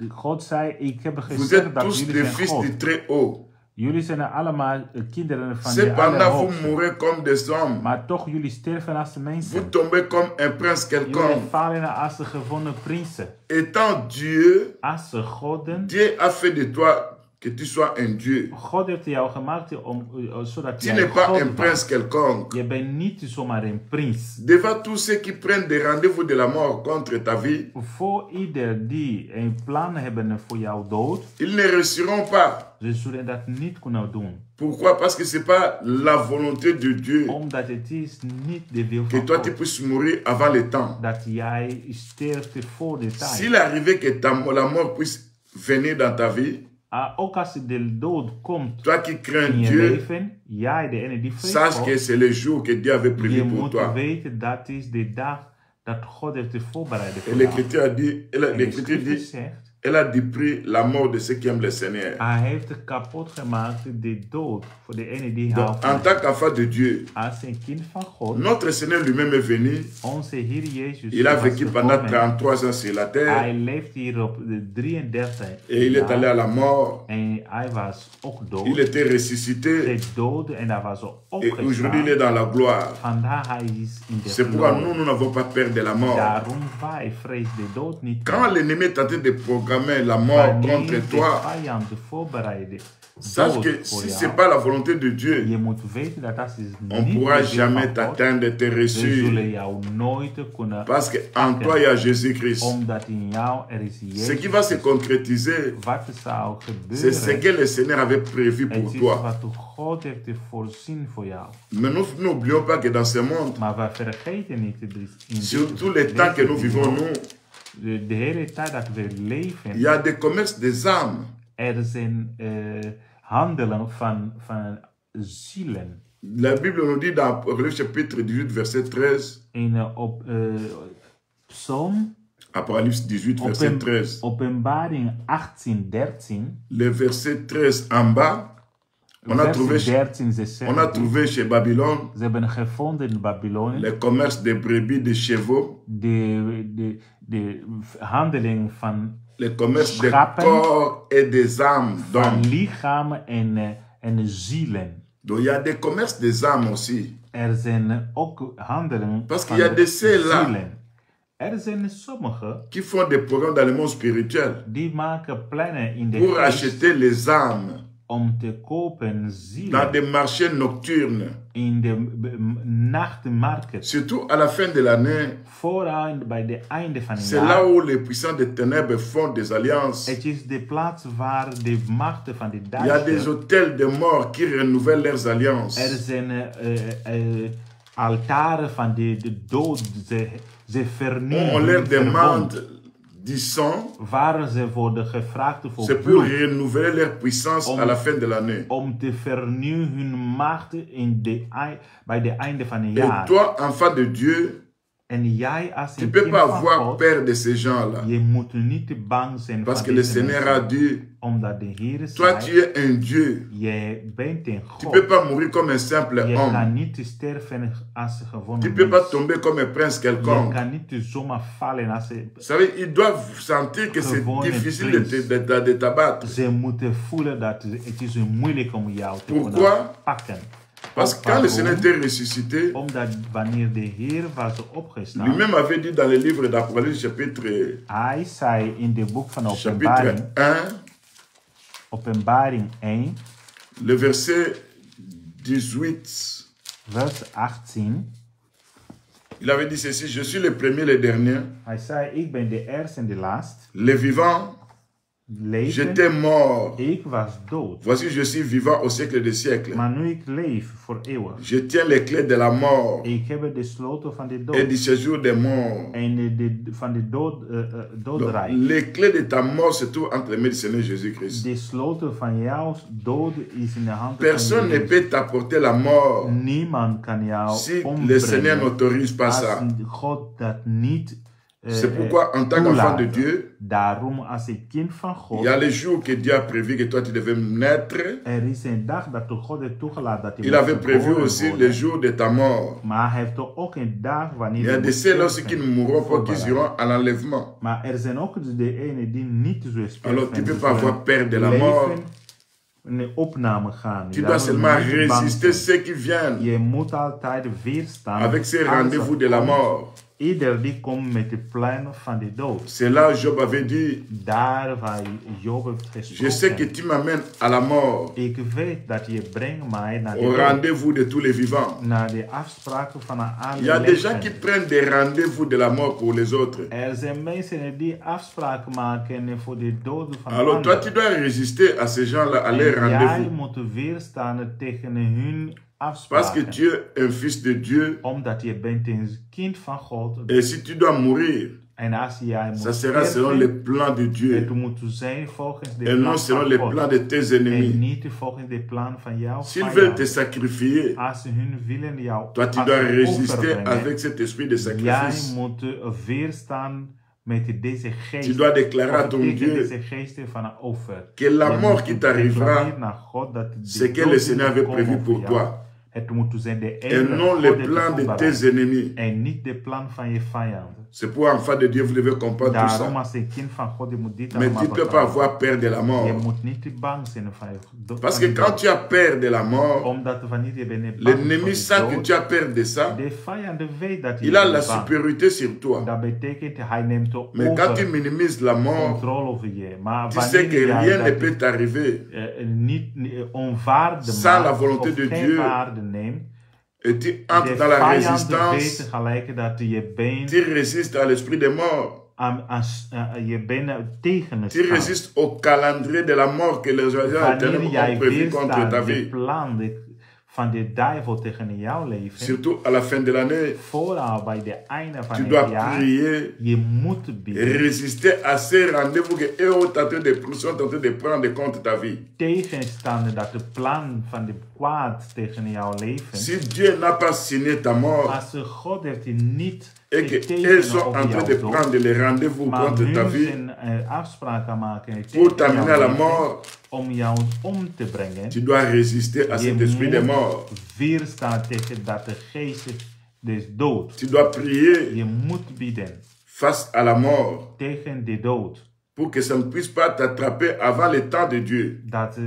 God zei, ik heb Vous gezegd êtes dat tous jullie des zijn fils God. du Très-Haut. Jullie zijn allemaal kinderen van de Cependant, vous Allerhoogste. mourrez comme des hommes. Maar toch, jullie sterven als Vous mensen. tombez comme un prince Jullie quelconque. vallen als de gewone prinsen. Étant Dieu, Als de goden. Dieu a fait de toi que tu sois un Dieu. God heeft jou gemaakt zodat Tu jij n'es pas God un bent. prince quelconque. Je bent niet zomaar een prins. Devant tous ceux qui prennent des rendez-vous de la mort contre ta vie, Voor ieder die een plan hebben voor jouw dood, ils ne réussiront pas. ze zullen dat niet kunnen doen. Pourquoi? Parce que ce n'est pas la volonté de Dieu Omdat het is niet de wil que van toi tu God. puisses mourir avant le temps. Dat jij sterft voor de tijd. S'il arrivait que la mort puisse venir dans ta vie, Ook als de dood komt toi qui crains in je Dieu, leven, jij de ene die vreest sache que God, c'est le jour que Dieu avait je prévu pour moet toi. weten dat is de dag dat God heeft voorbereid Et voor jou. l'Écriture a dit, En de l'Écriture Schrift dit, zegt, elle a dépris la mort de ceux qui aiment le Seigneur. hij heeft kapot gemaakt de dood voor de ene die Donc, houdt en van tant qu'enfant de Dieu, als een kind van God. notre Seigneur lui-même est venu. Onze Heer Jezus Il a was vécu pendant gekomen. 33 ans sur la terre Hij leeft hier op de 33 et il est allé à la mort. en hij was ook dood. Il était ressuscité Dood en hij was et aujourd'hui il est opgestaan. dans la gloire. Vandaar hij is in de C'est pourquoi glorie. nous n'avons pas peur de la mort. Daarom wij vrees de dood niet. Quand l'ennemi est tenté de programmer la mort Wanneer contre de toi, vijand voorbereiden sache dood que voor si ce jou, n'est pas la volonté de Dieu, je moet weten dat dat is on ne niet pourra de wil jamais van God. t'atteindre, te Ze reçu. zullen jou nooit kunnen Parce qu'en toi, il y a Jésus-Christ. omdat in jou er is Ce qui Jezus. va se concrétiser, Wat zou c'est ce gebeuren? que le Seigneur avait prévu pour Het is toi. wat God heeft voorzien voor jou. Mais nous n'oublions pas que dans ce monde, Maar we vergeten niet, in surtout les temps que nous vivons, nous, de hele tijd dat we il leven, y a des commerces des âmes. er zijn handelen van zielen. La Bible nous dit dans Apocalypse chapitre 18, verset 13, Op Psalm, Apocalypse 18, verset 13, Openbaring 18:13, le verset 13 en bas, on a trouvé, vers 13, ze zeggen, on a trouvé chez Babylone ze hebben gevonden in Babylonië les commerces de brebis, de chevaux, de handeling van les commerces des Schapen. corps et des âmes d'hommes. lichamen en zielen. Donc il y a des commerces des âmes aussi. Er zijn ook handelingen Parce van qu'il y a de de ceux-là zielen. Er zijn sommigen qui font des programmes dans le monde spirituel die maken plannen in de pour geest acheter les âmes om te kopen dans zielen des marchés nocturnes. in de nachtmarkt. Surtout à la fin de l'année, Vooraan bij de einde van het c'est là jaar. où les puissants des ténèbres font des alliances. Het is de plaats waar de machten van de Il y a des duister. hôtels de mort qui renouvellent leurs Er alliances. zijn altaren van de dood. Ze vernieuwen On leur hun verbond. demande du sang. Waar ze worden gevraagd voor C'est pour bloed. renouveler leur puissance à la fin de l'année. Om te vernieuwen hun macht bij de einde van het Et jaar. toi, enfant de Dieu, En jij als Tu een ne peux kind pas van avoir God, peur de ces gens-là. je moet niet bang zijn Parce van que le deze Seigneur a mensen. dit, Omdat de Heer toi tu zei, es un Dieu. je bent een Tu ne peux God. pas mourir comme un simple Je kan homme. niet sterven als een Tu gewone ne peux pas mens. tomber comme un prince Je quelconque. kan niet zomaar vallen als een... Vous savez, ils doivent sentir que c'est Gewoon difficile een prins. de t'abattre. Ze moeten voelen dat het is moeilijk om jou te Pourquoi? kunnen pakken. Parce que quand le Seigneur était ressuscité, Omdat wanneer de Heer was opgestaan, lui-même avait dit dans le livre d'Apocalypse chapitre hij zei in de boek van chapitre 1, Openbaring 1, le verset 18, vers 18. il avait dit ceci, je suis le premier et le dernier, Hij zei, ik ben de eerste en de laatste. le vivant, Leven, j'étais mort. ik was dood. Voici, je suis vivant au siècle des siècles. Maar nu ik leef voor eeuwig. Je tiens les clés de la mort Ik heb de sleutel van de et dood. du séjour des morts. En van de Donc, doodrijk. les clés de ta mort se trouvent entre les mains du Seigneur Jésus-Christ. De sleutel van jouw dood is in de hand Personne van ne Jezus. peut t'apporter la mort Niemand kan jou si le Seigneur ombrengen n'autorise pas als ça. God dat niet C'est pourquoi, en tant qu'enfant de toelaat. Dieu, Daarom, als een kind van il God, y a les jours que Dieu a prévu que toi tu devais naître. is een dag dat de God heeft toegelaten dat je Il moet avait prévu geboren aussi worden. les jours de ta mort. Maar hij heeft er ook een dag wanneer Il y a je de moet ceux-là aussi qui sterven ne mourront pas, qui voorbereid. iront à l'enlèvement. Maar er zijn ook de ene die niet zo sterven. Alors tu ne peux die pas zullen avoir peur de la leven mort. in de opname gaan. Tu Daar dois moet je seulement niet bang résister zijn. ceux qui viennent Je moet altijd weerstaan. avec ces Alles rendez-vous wat de la komt, mort. Ieder die komt met de plan van de dood. C'est là où Job avait dit, Daar waar Job heeft je sais que gesproken. tu m'amènes à la mort, Ik weet dat je brengt mij naar de au dood. rendez-vous de tous les vivants. Naar de afspraken van alle Il y a des gens levenden. qui prennent des rendez-vous de la mort pour les autres. Er zijn mensen die afspraken maken voor de doden van Alors toi, anderen. tu dois résister à ces gens-là, à leur En jij rendez-vous. moet weerstaan tegen hun Parce que afspraken. tu es un fils de Dieu. Omdat je bent een kind van God. Et si tu dois mourir, En als jij ça moet sera selon les plans de het Dieu. moet zijn volgens de Et non plan selon van les God. plans de tes En ennemis. niet volgens de plan van jouw S'ils veulent te vijand. sacrifier, Als hun willen jou toi tu als dois een résister offer brengen, avec cet esprit de jij sacrifice. moet weerstaan met deze geest. Tu dois déclarer à Of ton tegen Dieu deze geesten van een offer. que la Je mort moet qui t'arrivera, declareren naar God dat de c'est que dood le Seigneur avait moet prévu komen pour voor toi. jou. Het moet zijn de Et enige non God les heeft plans de voorbereid. tes ennemis. En niet de plan van je vijanden. C'est pour enfant de Dieu, vous devez comprendre tout Daarom ça. als een kind van God, je moet dit Mais allemaal tu ne peux pas begrijpen. avoir peur de la Je mort. moet niet bang zijn van Parce que quand tu as peur de la mort, Omdat wanneer je bent bang l'ennemi voor sait de que dood, tu as peur de ça. de vijand weet dat je Il a bent la bang. supériorité sur toi. Dat betekent hij neemt de Mais quand tu over minimises la mort, controle over je. Maar tu sais wanneer que jij rien ne dat peut t'arriver. niet onwaarde Sans la maakt volonté of de geen Dieu. waarde neemt, Et tu de entres dans la vijand résistance. weet gelijk dat je bent Tu résistes à l'esprit des morts. je bent tegen het Tu gaan. résistes au calendrier de la mort que les agents Wanneer éternels jij ont prévu contre weerstaat ta de vie. plan van de duivel tegen jouw leven, Surtout à la fin de l'année, vooral bij de einde van tu het dois jaar, prier. je moet bidden. Résister à ces rendez-vous que eux sont en train de prendre contre ta vie. Tegenstaande dat de plan van de kwaad tegen jouw leven, Si Dieu n'a pas signé ta mort als God heeft die niet et qu'ils getekend sont over en train de jouw dood, prendre les rendez-vous maar contre ta nu vie zijn afspraken maken pour tegen t'amener à jouw la leven, mort, om jou om te brengen, tu dois résister à cet esprit de mort. weerstaan tegen dat de geest des dood. Tu dois prier Je moet bidden face à la mort tegen de dood. pour que ça ne puisse pas t'attraper avant le temps de Dieu. Dat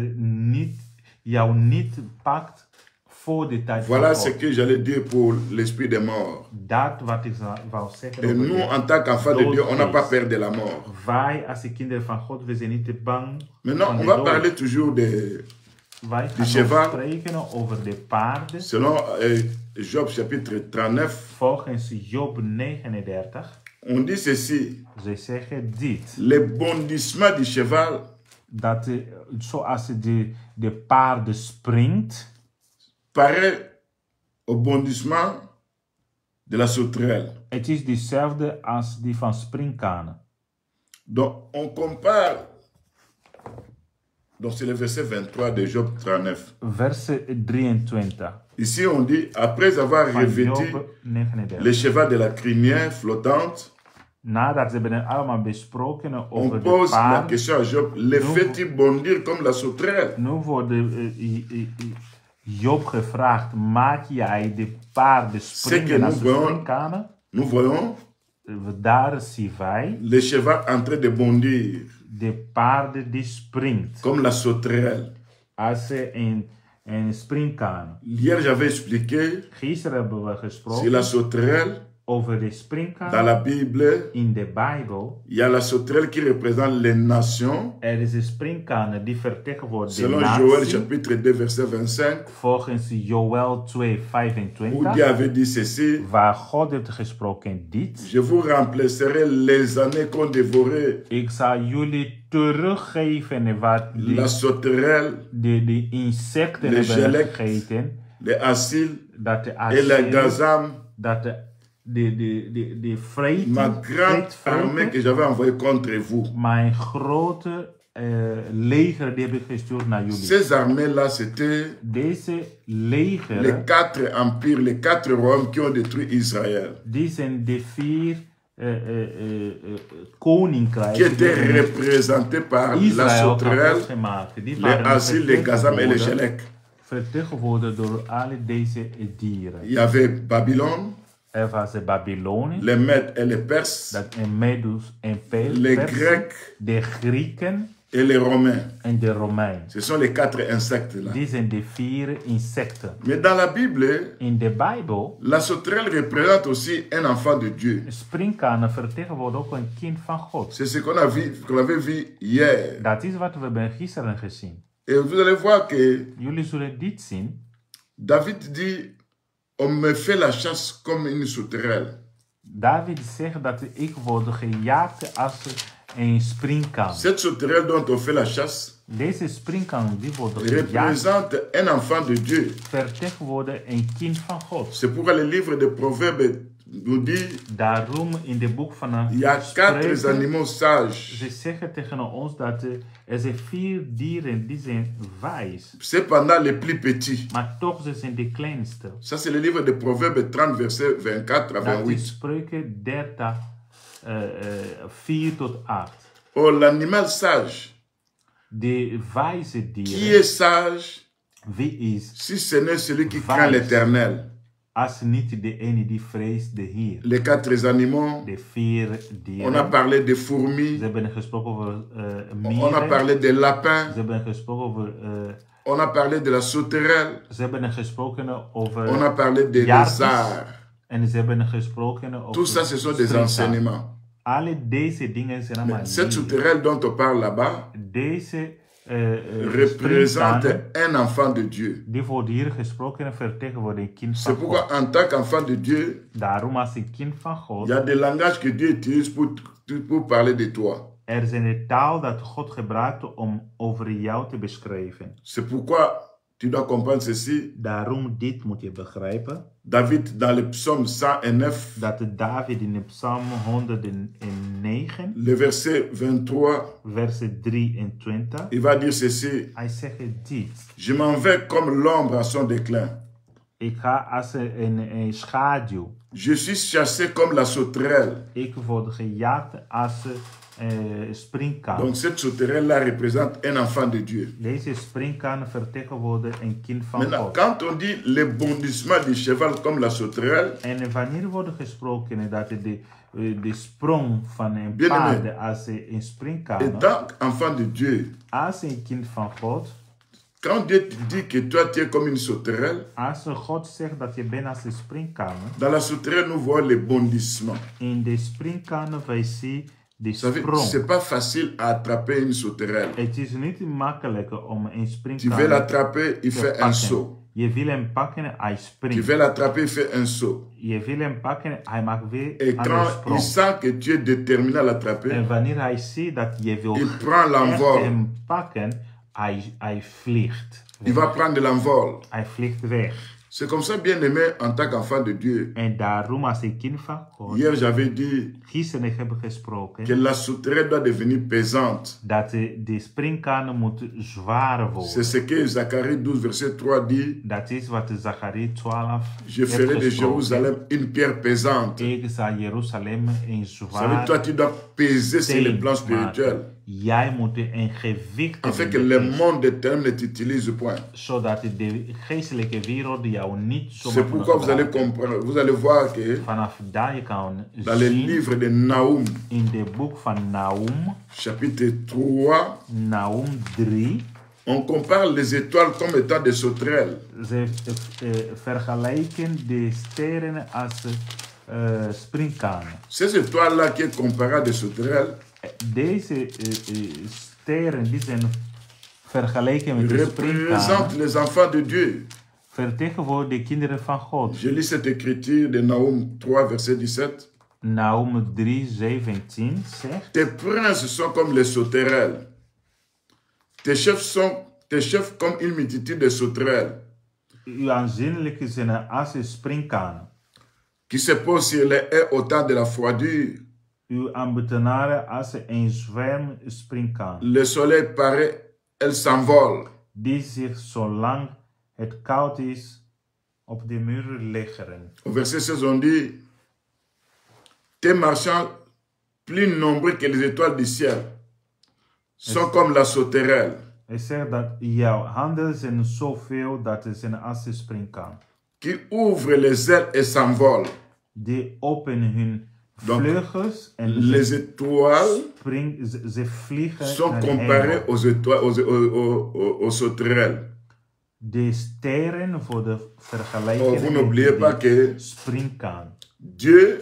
jou niet pakt voor de tijd Voilà van ce God. que j'allais dire pour l'esprit des morts. Dat wat ik wou zeggen Et over nous, de en tant qu'enfants de Dieu, on n'a pas doodgeest. peur de la mort. Wij als de kinderen van God, we zijn niet te bang Maintenant, van on de va dood. parler toujours de, Wij gaan cheval. nog spreken over de paarden. selon Job chapitre 39, Volgens Job 39, on dit ceci, ze zeggen dit. le bondissement du cheval Dat zoals de paarden springt, paraît au bondissement de la sauterelle. het is dezelfde als die van springkanen. Donc, on compare Donc c'est le verset 23 de Job 39. Verset 23 Ici on dit, après avoir van revêtu Job 39. le cheval de la crinière flottante, Nadat ze hebben het allemaal besproken on over de pose la paarden. question à Job, le fait-il bondir comme la sauterelle? Nu wordt Job gevraagd, maak jij de paarden springen als de springkanen? Nous voyons Daar zien wij le cheval en train de bondir de paarden die springt. comme la sauterelle. Als een springkaan. Hier j'avais expliqué Gisteren hebben we sur gesproken la sauterelle. over de Dans springkaan. la Bible, In de Bijbel, il y a la sauterelle qui représente les nations. is een springkaan die vertegenwoordigt de Selon Joël natie. chapitre 2 verset 25, Volgens Joël 2, où Dieu avait dit ceci, waar God heeft gesproken dit. je vous remplacerai les années qu'on dévorait Ik zal jullie teruggeven wat la sauterelle, de insecten de hebben gelek, gegeten. les aciles Dat de et les acilen, gazam. dat de vreten, Ma grande armée que j'avais envoyée contre vous. mijn grote leger die heb ik gestuurd naar jullie. Ces armées-là, c'était Deze les legeren, 4 empires, les 4 royaumes qui ont détruit Israël, die zijn de 4 qui koninkrijken étaient die représentés par la Israël sauterelle, kapot gemaakt. Die les waren aciles, les gazam et les vertegenwoordigd- gelek. vertegenwoordigd door alle deze dieren. Il y avait Babylone, Er was de Babylonen, les Mèdes et les Perses, dat en Medus en les Persen, Grecs de Grieken et les Romains. en de Romeinen. Ce sont les 4 insectes-là. Die zijn de 4 insecten. Mais dans la Bible, In de Bijbel, la sauterelle représente aussi un enfant de Dieu. springkanen vertegenwoordigen ook een kind van God. C'est ce qu'on avait vu hier. Dat is wat we hebben gisteren gezien. Et vous allez voir que Jullie zullen dit zien. David dit, on me fait la chasse comme une sauterelle. David zegt dat ik word gejaagd als een springkaan. Cette sauterelle dont on fait la chasse Deze springkaan die wordt gejaagd, représente un enfant de Dieu. vertegenwoordigt een kind van God. C'est pourquoi le livre de Proverbes nous dit, Daarom in de boek van il y a 4 Spreuken, animaux sages. ze zeggen tegen ons dat er zijn 4 dieren die zijn wijs. Cependant, les plus petits. Maar toch ze zijn de kleinste. Ça, c'est le livre de Proverbes 30, verset 24 à Dat is 28. Spreuken 30, 4 tot 8. Oh, l'animal sage, De wijze qui dieren, est sage wie is si ce n'est celui qui Wijs. craint l'Éternel? als niet de ene die vreest de Heer? Les 4 animaux, De 4 on a dieren. parlé des Ze fourmis, hebben gesproken over on a mieren. parlé des lapins, Ze hebben gesproken over... on a parlé de la sauterelle, ze hebben gesproken over... on a parlé des Jarvis. lézards. En ze hebben gesproken over... Tout ça, ce sont des springkaan. enseignements. Alle deze dingen zijn allemaal Mais cette leer. sauterelle dont on parle là-bas Deze représente springkanen, un enfant de Dieu. die wordt hier gesproken vertegenwoordigt een kind C'est van pourquoi, God. en tant qu'enfant de Dieu, Daarom als een kind van il God, y a des langages que Dieu utilise pour parler de toi. er zijn de taal dat God gebruikt om over jou te beschrijven. C'est pourquoi tu dois comprendre ceci. Daarom dit moet je begrijpen. David, dans le psaume 109, Dat David in de Psalm 109, le verset 23, verset 23, il va dire ceci. hij zegt dit. Je m'en vais comme l'ombre à son déclin. Ik ga als een schaduw. Je suis chassé comme la sauterelle. Ik word gejaagd als springkaan. Donc cette sauterelle-là représente un enfant de Dieu. Deze springkaan vertegenwoordigt een kind van Maintenant, God. quand on dit le bondissement du cheval comme la sauterelle, En wanneer wordt gesproken dat de sprong van een Bien aimé. paard als een springkaan, étant enfant de Dieu, als een kind van God, quand Dieu te dit que toi tu es comme une sauterelle, als God zegt dat je bent als een springkaan, dans la sauterelle nous voyons le bondissement. in de springkaan wij zien de Vous savez, sprong. c'est pas facile à attraper une sauterelle. Het is niet makkelijk om een Tu veux springkaan l'attraper, il te fait un pakken. saut. Je wil hem pakken, hij Tu springt. veux l'attraper, il fait un saut. Je wil hem pakken, hij maakt weer Et aan de quand il sprong. sent que tu es déterminé à l'attraper, En wanneer hij ziet dat je wil il prend echt l'envol. hem pakken, hij vliegt. Il va prendre l'envol. Hij vliegt weg. C'est comme ça, bien aimé, en tant qu'enfant de Dieu. En daarom, als een kind van God, Hier, j'avais dit gisteren hebben que gesproken, la sauterelle doit devenir pesante. dat de springkanen moeten zwaar C'est worden. ce que Zacharie 12, verset 3 dit. Dat is wat Zacharie 12 Je heeft ferai de gesproken. Jérusalem une pierre pesante. Ik zal Jeruzalem een Ça veut dire, zwaar toi, tu dois peser sur le plan steen spirituel. maken. Jij moet een gewicht Afin que hebben, le monde éternel ne t'utilise point. zodat de geestelijke wereld jou niet C'est zomaar pourquoi vous allez gebruiken. comprendre, vous allez voir que Vanaf daar je kan dans le zien livre de Nahum, in de boek van Nahum, chapitre 3, Nahum 3, on compare les étoiles comme étant des sauterelles. ze vergelijken de sterren als springkanen. Ces étoiles-là qui est comparée à des sauterelles Deze sterren die zijn vergeleken met de représentent springkanen, les enfants de Dieu. vertegenwoordigen de kinderen van God. Je lis cette écriture de Nahum 3, verset 17. Nahum 3, 17 zegt: Tes princes sont comme les sauterelles. Tes chefs comme une multitude de sauterelles uw aanzienlijke zijn als springkanen. qui se posent sur les haies au temps de la froidure. Uw ambtenaren als een zwerm springkaan, Le soleil paraît, elles s'envolent. die zich zolang het koud is op de muren leggen. Au verset 16, on dit, tes marchands, plus nombreux que les étoiles du ciel, sont comme la sauterelle. Hij zegt dat jouw handen zijn zoveel dat ze zijn als een springkaan. Qui ouvre les ailes et s'envole. Die openen hun Donc, vleugels en Les étoiles ze vliegen sont naar de comparées hemel. aux étoiles, aux sauterelles. De sterren worden Oh, vergeleken vous n'oubliez pas met que de springkaan. Dieu,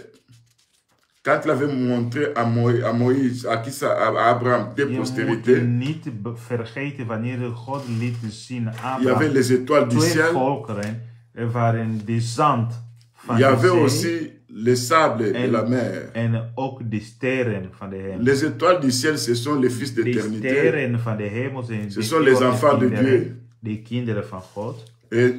quand il avait montré à Moïse, à Abraham, des Je moet postérités, niet vergeten wanneer God liet zien il y avait Abraham les étoiles du twee ciel, volkeren, er waren de zand van il y avait de zee aussi les sables de la mer. en ook de sterren van de hemel. Les étoiles du ciel, ce sont les fils De d'éternité. sterren van de hemel zijn Ce de sont les enfants de kinderen, Dieu. de kinderen van God. Et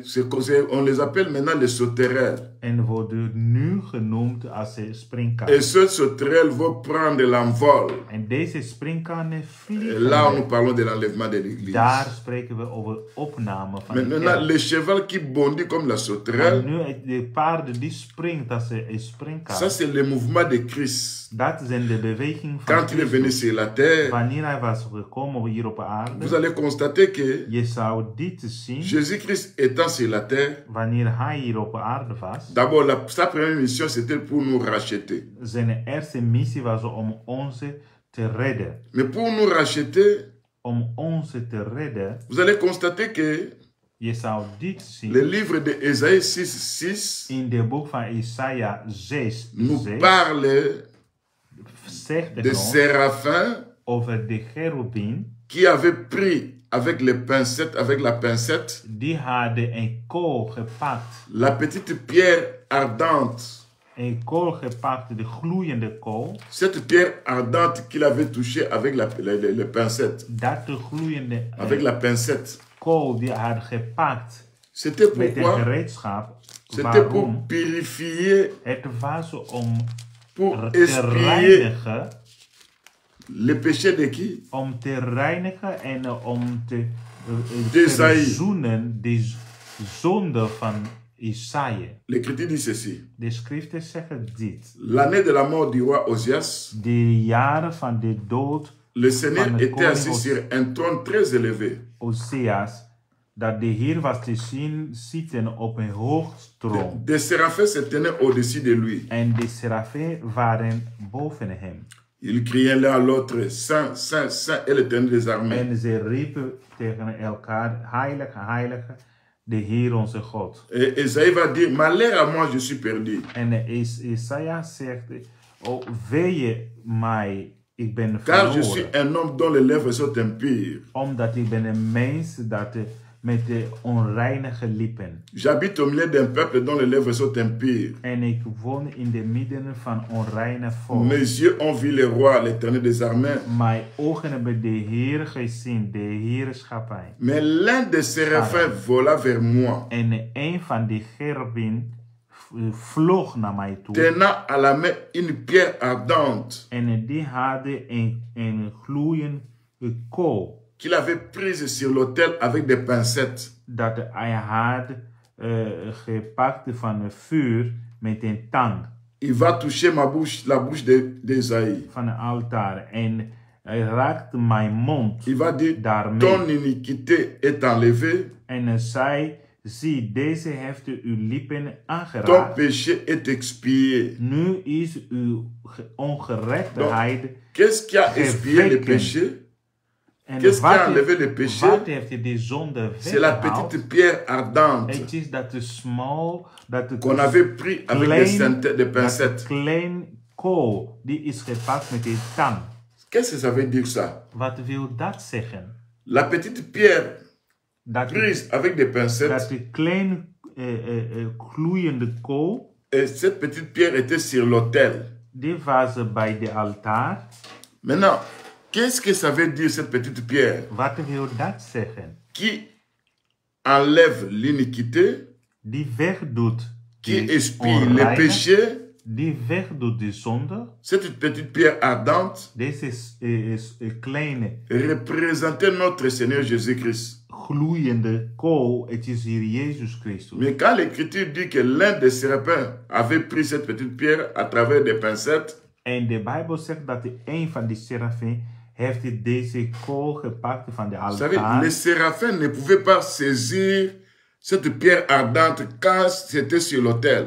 on les appelle maintenant les sauterelles. En worden nu genoemd als springkaan. Et ces sauterelles vont prendre l'envol. En deze springkanen Et vliegen. là, nous parlons de l'enlèvement de l'église. Daar spreken we over opname van de Maintenant, kerk. le cheval qui bondit comme la Maar sauterelle, nu de paarden die springt als een springkaan. ça c'est le mouvement de Christ. Dat zijn de beweging van Quand il est venu Christus. sur la terre, Wanneer hij was gekomen hier op aarde, vous allez constater que je zou dit zien, Jésus-Christ étant sur la terre, wanneer hij hier op aarde was, d'abord, sa première mission, c'était pour nous racheter. zijn eerste missie was om ons te redden. Mais pour nous racheter, Om ons te redden, vous allez constater que je zou dit le zien livre de Ésaïe 6, in de boek van Isaiah 6, nous 6 parle zegt des het ons séraphins over de cherubim qui avaient pris avec la pincette, die hadden een kool gepakt. la petite pierre ardente. Een kool gepakt, de gloeiende kool. Cette pierre ardente qu'il avait touchée avec les pincettes. Dat de gloeiende Avec la pincette. kool die hij had gepakt C'était met een pourquoi? gereedschap. C'était pour Waarom? purifier, Het was om pour te expier reinigen. les péchés de qui? Om te reinigen en om te D'Esaïe. verzoenen de zonde van Isaïe. L'Écriture dit ceci. De schriften zeggen dit. L'année de la mort du roi Osias, De jaren van de dood le Seigneur Van de était koning assis sur un trône très élevé. Oseas, dat de Heer was te zien zitten op een hoog troon. Des séraphins se tenaient au-dessus de lui. En de serafim waren boven hem. Ils criaient l'un à l'autre, Saint, Saint, Saint est l'Éternel des armées. En ze riepen tegen elkaar, heilige, heilige, de Heer onze God. Et Esaïe va dire, malheur à moi, je suis perdu. En Isaiah zegt, oh wee mij, ik ben Car je suis verloren. un homme dont les lèvres sont impures. Omdat ik ben een mens dat met de onreinige lippen. J'habite au milieu d'un peuple dont les lèvres sont impures. En ik woon in de midden van onreine volk. Mes yeux ont vu le roi, l'Éternel des armées. Mijn ogen hebben de Heer gezien, de Heerschappij. Mais l'un des séraphins vola vers moi, En een van die cherubim vloog naar mij toe. tenant à la main une pierre ardente En die hadden een gloeiende kool. qu'il avait prise sur l'autel avec des pincettes. Dat hij had gepakt van een vuur met een tang Il va toucher ma bouche, la bouche d'Esaïe. van het altaar. En hij raakte mijn mond Il va dire, daarmee. ton iniquité est enlevée, En hij zei, zie, deze heeft uw lippen ton aangeraakt. péché est expié. Nu is uw ongerechtigheid. Qu'est-ce qui a expié le geweken. péché? En Qu'est-ce qui a wat enlevé heeft- le péché? Wat heeft die zonde C'est la weggehaald? petite pierre ardente Het is dat de small, dat de qu'on avait pris avec des pincettes. klein kool, die is gepakt met die tang. Qu'est-ce que ça veut dire ça? Wat wil dat zeggen? La petite pierre Dat de, prise avec des dat pincettes, de klein gloeiende kool, et cette petite pierre était sur l'autel. die was bij de altaar. Maintenant, qu'est-ce que ça veut dire cette petite pierre Wat wil dat zeggen? qui enlève l'iniquité, Die wegdoet qui de expie le onreine, péché? die wegdoet de zonde. Cette petite pierre ardente Deze is kleine représentait notre Seigneur Jésus-Christ. gloeiende kool, het is hier Jezus Christus. Mais quand l'Écriture dit que l'un des séraphins avait pris cette petite pierre à travers des pincettes, En de Bijbel zegt dat de een van die serafim heeft deze kool gepakt van de vous savez, altaar. les séraphins ne pouvaient pas saisir cette pierre ardente quand c'était sur l'autel.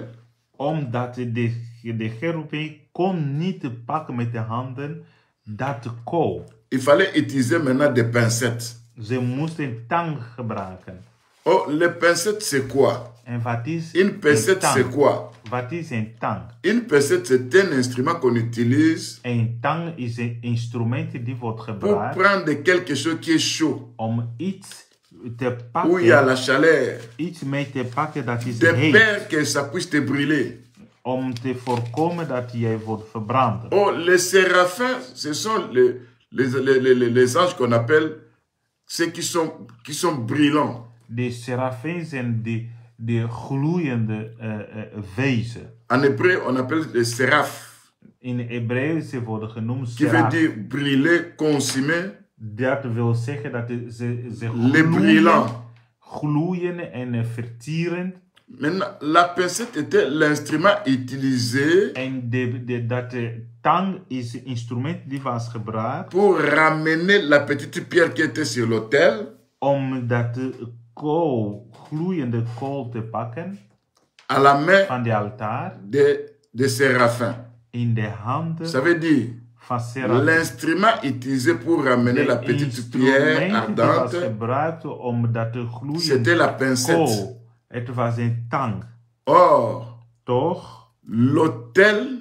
Omdat de cherubim kon niet pakken met de handen dat kool. Il fallait utiliser maintenant des pincettes. Ze moesten tang gebruiken. Oh, les pincettes, c'est quoi? En wat is Une pincette, een c'est tang? quoi? Wat is een tang? Une pincette, c'est un instrument qu'on utilise Een tang is een instrument die wordt pour gebruikt prendre quelque chose qui est chaud, om iets te où il y a pakken, la chaleur, iets mee te pakken dat is de heet. peur que ça puisse te brûler. Om te voorkomen dat jij wordt verbrand. Oh, les séraphins, ce sont les anges qu'on appelle ceux qui sont brillants. De serafim zijn de gloeiende wezen. En hébreu, on appelle les séraphes, In Hebreeuws ze worden genoemd qui veut seraf. dire brûler, consumer, Dat wil zeggen dat ze les brillants. gloeien en vertieren. Maintenant, la pincette était l'instrument utilisé En dat de tang is het instrument die was gebruikt pour ramener la petite pierre qui était sur l'autel om dat kool, gloeiende kool te pakken à la main van de altaar des séraphins. in de handen Ça veut dire van serafim. l'instrument utilisé pour ramener la petite pierre instrument die was ardente, gebruikt om dat te gloeien c'était la pincette. kool. Het was een tang. Or, Toch? l'autel,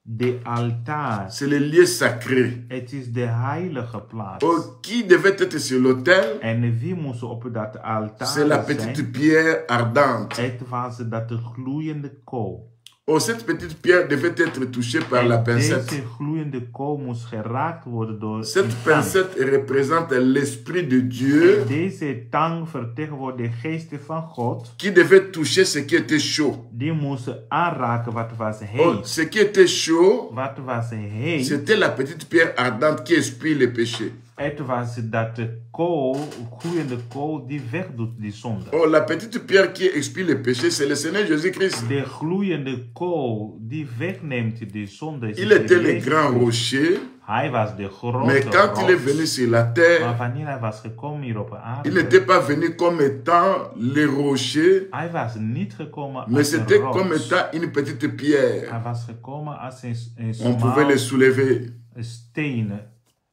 De altaar. c'est le lieu sacré. Het is de heilige plaats. Or, qui devait être sur l'autel, En wie moest op dat altaar c'est la zijn? petite pierre ardente. Het was dat de gloeiende kool. Or, cette petite pierre devait être touchée par la En pincette. deze gloeiende kool moest geraakt worden door Cette een tang. pincette représente l'Esprit de Dieu Deze tang vertegenwoordigt de geest van God. qui devait toucher ce qui était chaud. Die moesten aanraken wat was Oh, heet. ce qui était chaud, Wat was heet. c'était la petite pierre ardente qui expie le péché. Het was dat de kool, gloeiende kool, die wegdoet die zonde. Oh, la petite pierre qui expie le péché, c'est le Seigneur Jésus-Christ. De gloeiende kool die wegneemt die zonde. is Il était le Jezus grand Christus. rocher, Hij was de grote mais quand il est rots. venu sur la terre, Maar wanneer hij was gekomen hier op il aarde, n'était pas venu comme étant le rocher, hij was niet gekomen mais als een c'était comme rots. étant une petite pierre. Hij was gekomen als een On pouvait le smal soulever. steen.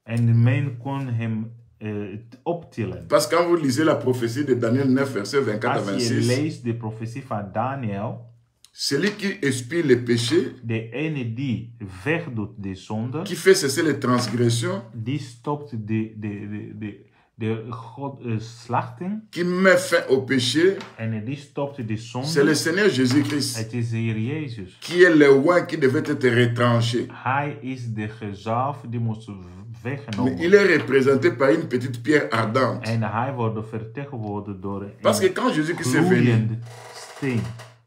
En men kon hem optillen. Parce que quand vous lisez la prophétie de Daniel 9, verset 24 à Als je 26, leest de profetie van Daniel, celui qui expie le péché, de ene die wegdoet de zonde, qui fait cesser les transgressions, die stopt de slachting. qui met fin au péché, En die stopte de c'est zonde. le Seigneur Jésus-Christ Het is de Heer Jezus. qui est le oint qui devait être retranché. Hij is de gezalf die moest Mais weggenomen. il est représenté par une petite pierre ardente. En hij wordt vertegenwoordigd door Parce que een quand Jésus-Christ est venu, gloeiende steen.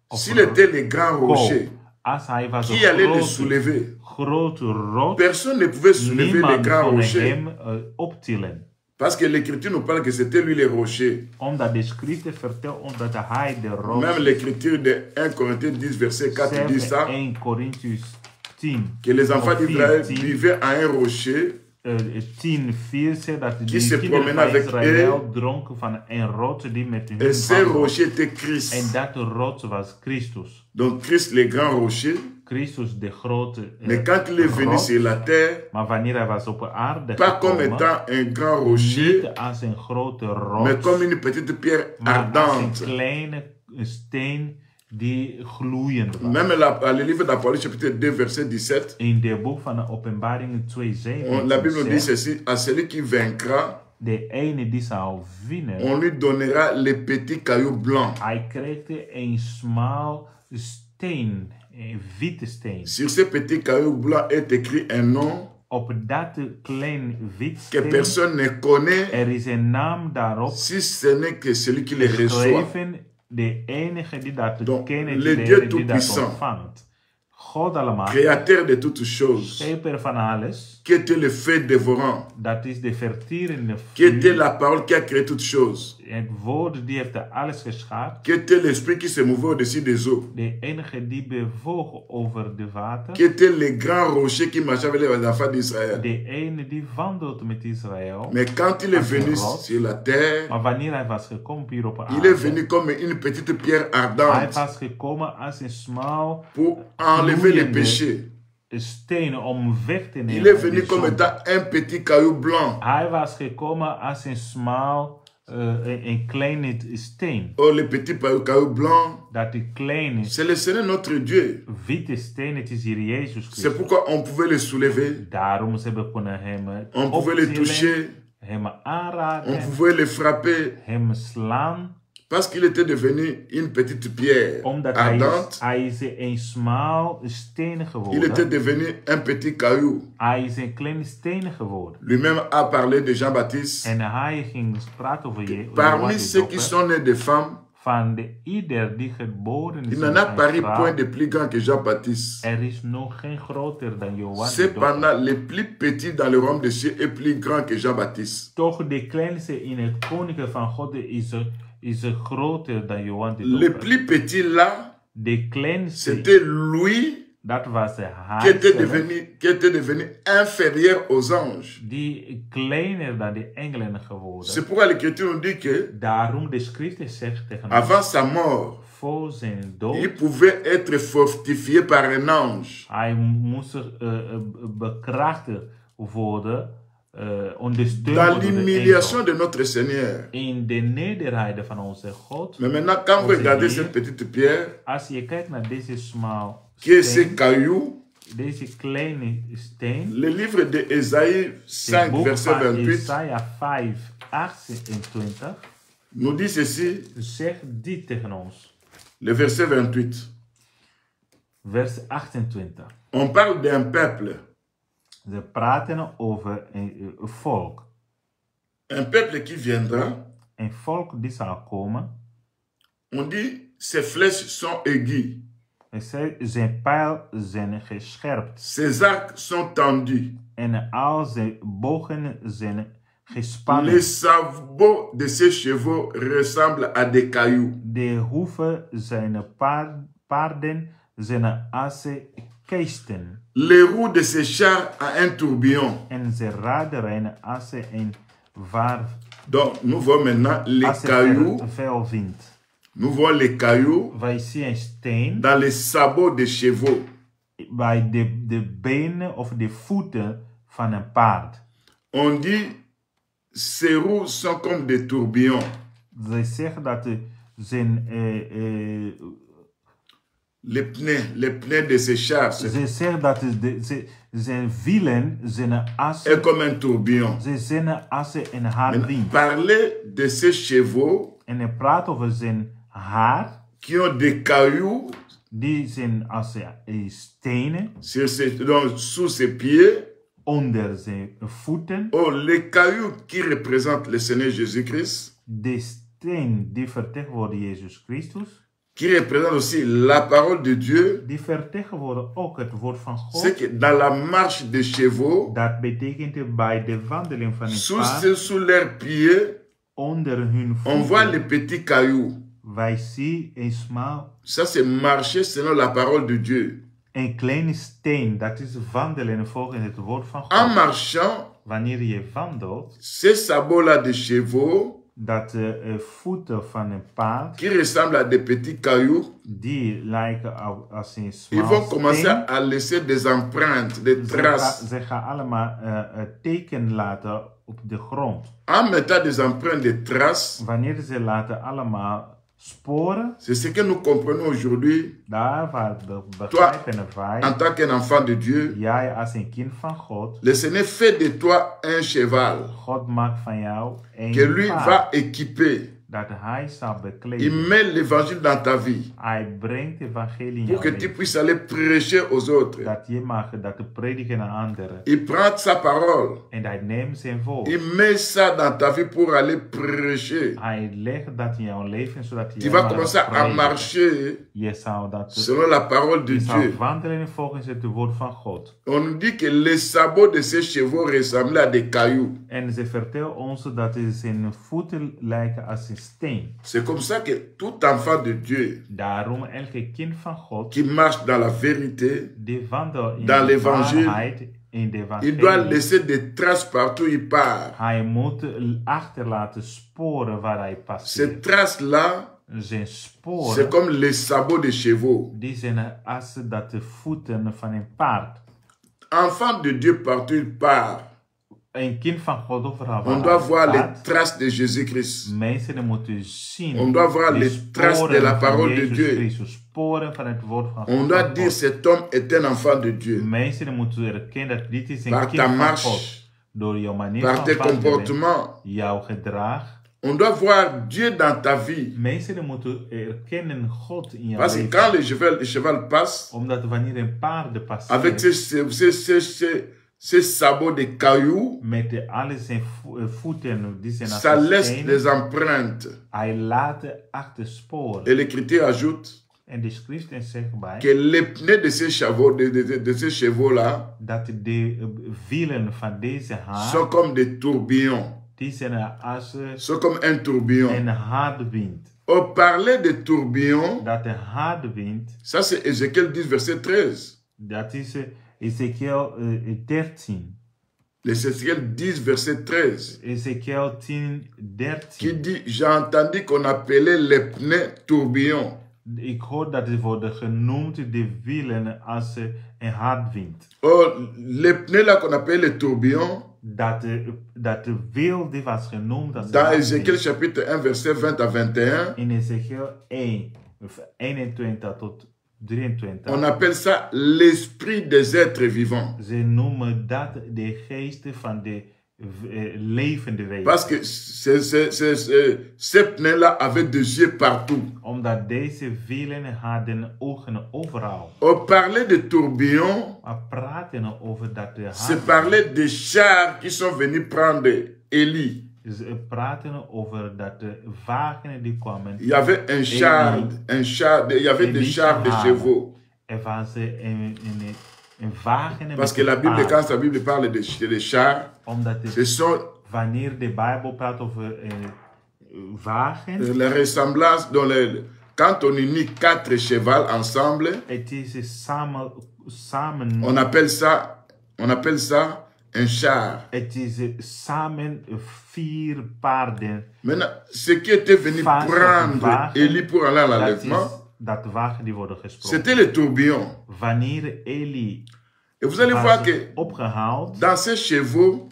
Of s'il était le grand rocher kool. Als hij was qui allait le een soulever, grote rots, personne ne pouvait soulever le niemand grand kon rocher. hem optillen. Parce que l'Écriture nous parle que c'était lui le rocher. Omdat de schriften vertelt ons dat hij de rots Même l'Écriture de 1 Corinthiens 10, verset 4 dit Zelfs ça, 1 Corinthians 10. que les enfants of d'Israël 14, vivaient à un rocher 10:4 zegt dat Qui de se kinderen promena van avec Israël dronken van een rots die met hun et ce wandelde. rocher était En Christ. dat rots was Christus. Donc Christ, le grand rocher. Christus de grote Mais quand il est venu rots. sur la terre, Maar wanneer hij was op aarde pas comme gekomen, étant un grand rocher, niet als een grote mais rots, comme une petite pierre maar als ardente. een kleine steen die gloeiend was. Même le livre d'Apocalypse, chapitre 2, verset 17, In de boek van de Openbaringen 2:7 la Bible nous dit zegt, ceci, à celui qui vaincra, de ene die zou winnen, on lui donnera les petits cailloux blancs. hij kreeg een smal steen, een witte steen. Sur ces petits cailloux blancs est écrit un nom Op dat klein wit que steen, personne ne connaît, er is een naam daarop si ce n'est que celui qui les reçoit. geschreven, de enige die dat Donc, kennen, le die Dieu dat Tout-Puissant, ontvangt. God allemaal, Créateur de toutes choses, scheper van alles, qui était le feu dévorant, dat is de vertierende qui était vuur, la parole qui a créé toutes choses, het woord die heeft alles geschapen, qui était l'esprit qui se mouvait au-dessus des eaux, de enige die bewoog over de water, qui était le grand rocher qui marchait avec les enfants d'Israël. de ene die wandelt met Israël. Mais quand il est Als een venu rots. sur la terre, Maar wanneer hij was gekomen hier op il est aarde, venu comme une petite pierre hij ardente was gekomen als een smal pour enlever les gloeiende péchés. steen om weg te nemen. Il est venu de comme zonde. étant un petit caillou blanc. Hij was gekomen als een smal, een kleine steen. Oh, les petits cailloux blancs, Dat die kleine c'est le Seigneur notre Dieu. witte steen, het is hier Jezus C'est Christus. pourquoi on pouvait le soulever, Daarom ze hebben kunnen hem on pouvait le optillen, toucher, hem on aanraken, pouvait le frapper, hem slaan. parce qu'il était devenu une petite pierre Omdat ardente. hij is een smal steen Il était geworden. devenu un petit caillou. Hij is een kleine steen geworden. Lui-même a parlé de Jean-Baptiste. En hij ging praten over je. Parmi ceux qui sont nés de femmes, Van de ieder die geboren is il n'en uit a een paru vrouw, point de plus grand que Jean-Baptiste. er is nog geen groter dan Johan. de Cependant, Doper. le plus petit dans le royaume des cieux est plus grand que Jean-Baptiste. Toch de kleinste in het koninkrijk van God is groter dan Johan de Le Doper. plus petit là, De kleinste, c'était lui dat was qui hij était zelf, devenu inférieur aux anges. die kleiner dan de engelen geworden. C'est pourquoi l'Écriture nous dit que Daarom de schrift zegt tegen avant ons, sa mort, voor zijn il dood, pouvait être fortifié par un ange. hij moest bekrachtigd worden, ondersteund Dans worden door de l'humiliation engel. de notre Seigneur. In de nederheid van onze God. Mais maintenant, quand vous Onze regardez Heer, cette petite pierre, Als je kijkt naar deze smal qui est ce steen, caillou, deze kleine steen, le livre de Ésaïe het 5, boek verset van 28, Jesaja 5, 28, nous dit ceci, zegt dit tegen ons. le verset 28. Vers 28. On parle d'un peuple. Ze praten over een volk. Un peuple qui viendra, Een volk die zal komen. on dit, ses flèches sont aiguës, En zijn pijl zijn gescherpt. ses arcs sont tendus, En al zijn bogen zijn gespannen. les sabots de ses chevaux ressemblent à des cailloux. De hoeven zijn paarden zijn als kisten. Les roues de ses chars à un tourbillon. En ze raderen als een waar, Donc, nous voyons maintenant les als cailloux. veel wind. Nous voyons les cailloux Wij zien een steen dans les sabots des chevaux. bij de benen of de voeten van een paard. On dit, ces roues sont comme des tourbillons. Ze zeggen dat zijn les pneus de ces chars, Ze zeggen dat zijn wielen zijn est assen, comme un tourbillon. ze zijn assen en haar wind. Parler de ces chevaux En hij praat over zijn haar, qui ont des cailloux die zijn als stenen sous ses pieds. onder zijn voeten. Oh, les cailloux qui représentent le Seigneur Jésus-Christ, De steen die vertegenwoordigt Jezus Christus, qui représente aussi la parole de Dieu, die vertegenwoordigt ook het woord van c'est God. que dans la marche des chevaux, Dat betekent bij de wandeling van een paard, sous leurs pieds, onder hun on voit voeten, les petits cailloux. wij zien een smal, Ça, c'est marcher selon la parole de Dieu. een kleine steen. Dat is wandelen volgens het woord van En God. marchant, Wanneer je wandelt, ces sabots-là de chevaux, dat de voeten van een paard, qui ressemblent à des petits cailloux, die lijken als een ils smal vont commencer steen. à laisser des empreintes, des traces. Ze gaan allemaal teken laten op de grond. En mettant des empreintes, des traces, Wanneer ze laten allemaal sporen, c'est ce que nous comprenons aujourd'hui daar waar we begrijpen wij, en tant qu'un enfant de Dieu. jij als een kind van God, Le Seigneur fait de toi un cheval God maakt van jou que een lui paard, va équiper. dat hij zal Il bekleden. met l'évangile dans ta vie Hij brengt evangelie in pour jouw que tu leven, puisses aller prêcher aux autres. dat je mag dat te prediken aan anderen. Il prend sa parole, En hij neemt zijn woord. il met ça dans ta vie pour aller prêcher. Hij legt dat in jouw leven, zodat je Tu vas mag commencer à prediken. marcher Je zou dat selon la parole de je zou Dieu. wandelen volgens het woord van God. On nous dit que les sabots de ces chevaux ressemblaient à des cailloux. En ze vertellen ons dat zijn voeten lijken als een steen. C'est comme ça que tout enfant de Dieu Daarom elke kind van God qui marche dans la vérité, die wandelt in dans de l'évangile, waarheid, in de il doit evangelie. laisser des traces partout où il part. Hij moet achterlaten sporen waar hij Ces passeert. traces-là, Zijn c'est sporen, comme les sabots des chevaux. die zijn als dat de voeten van een paard. Enfant de Dieu, partout où il part, Een kind van God overal on waar doit hij voir les gaat, traces de Jésus-Christ. mensen moeten zien On doit voir de les traces de la sporen van parole de Jezus Dieu. Christus, sporen van het woord van On God. doit dire cet homme est un enfant de Dieu. Mensen moeten erkennen dat dit is een Par kind ta van marche, God. Door jouw manier par van tes wandelen, comportements. jouw gedrag. On doit voir Dieu dans ta vie. Mensen moeten erkennen God in jouw Parce que leven. quand le cheval passe, Omdat wanneer een paard passeert, avec ces sabots de cailloux, met alle zijn voeten die zijn ça als laisse stenen, des empreintes. hij laat achter sporen. Et l'Écriture ajoute En de schriften zegt bij que les pneus de ces chevaux-là dat de wielen van deze haar, sont comme des tourbillons. die zijn als Sont comme un tourbillon. een harde wind. On parlait de tourbillons, Dat de harde wind, ça c'est Ézéchiel 10, verset 13. dat is Ezekiel 13. L'Ézéchiel 10, verset 13. Ezekiel 10, Qui 13. dit, j'ai entendu qu'on appelait les pneus tourbillons. Ik hoor dat het worden genoemd de wielen als een hardwind. Oh, les pneus là qu'on appelle les tourbillons, Dat de wiel die was genoemd als dans hardwind. Ézéchiel chapitre 1, verset 20 à 21, In Ezekiel 1, 21 tot 23. on appelle ça l'esprit des êtres vivants. Ze noemen dat de geesten van de levende wezens. Parce que ces pneus-là avaient des yeux partout. Omdat deze wielen hadden ogen overal. On parlait de tourbillons, We praten over dat de c'est parler des chars qui sont venus prendre Élie. Ze praten over dat de wagen die kwamen. Il y avait il y avait des chars de chevaux. Er was een wagen Parce que la Bible, quand la Bible parle des chars, Omdat ce sont wanneer de Bijbel praat over wagen, les ressemblances dans quand on unit 4 chevaux ensemble, het is samen on appelle ça un char. het is samen 4 paarden. Maintenant, ce qui était venu prendre Élie pour aller à l'enlèvement, Dat wagen die worden gesproken. c'était les tourbillons. Wanneer Eli Et vous allez voir que opgehaald dans ces chevaux,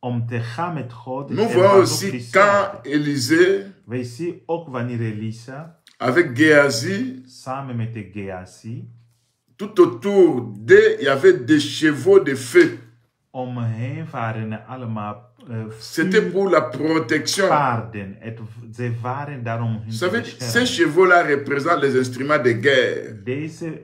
om te gaan met God, nous voyons aussi quand Élisée wij zien ook wanneer Elisa avec Géasi, samen met de Gehazi. tout autour d'eux, il y avait des chevaux de feu. Om me heen waren er allemaal C'était pour la protection. paarden. Ze waren daarom hun Vous te savez, ces beschermen. chevaux-là représentent les instruments de guerre. Deze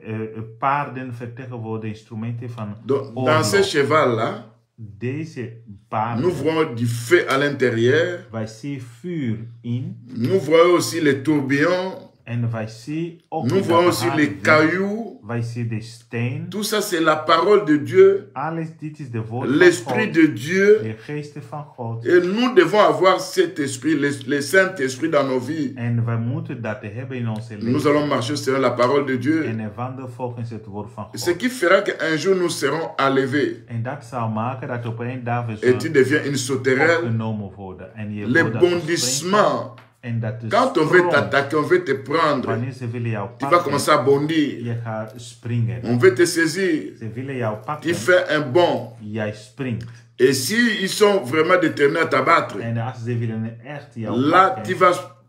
paarden vertegenwoordigen instrumenten van Donc, dans oorlog. ces chevaux-là, Deze nous paarden, voyons du feu à l'intérieur. wij zien vuur in. Nous voyons aussi les tourbillons. En wij zien ook Nous de voyons aussi harde les wind. cailloux. Wij zien de steen. Tout ça, c'est la parole de Dieu, Alles dit is de woord van l'esprit God. de Dieu. De geesten van God. Et nous devons avoir cet esprit, le Saint-Esprit dans nos vies. En wij moeten dat hebben in onze Nous leven. allons marcher selon la parole de Dieu. En er wandelen volgens het woord van Ce God. qui fera qu'un jour nous serons enlevés. En dat zal maken dat op een dag we Et tu zullen deviens une sauterelle. opgenomen worden. En je Les wordt dat gesprengt. bondissements. En dat de Quand on veut sprong, t'attaquer, on veut te prendre. wanneer ze willen jou Tu vas pakken, commencer à bondir. je gaat springen. On veut te saisir. Ze willen jou Tu pakken, fais un bond. jij springt. Et s'ils sont vraiment déterminés à t'abattre, En als ze willen echt jou là, pakken,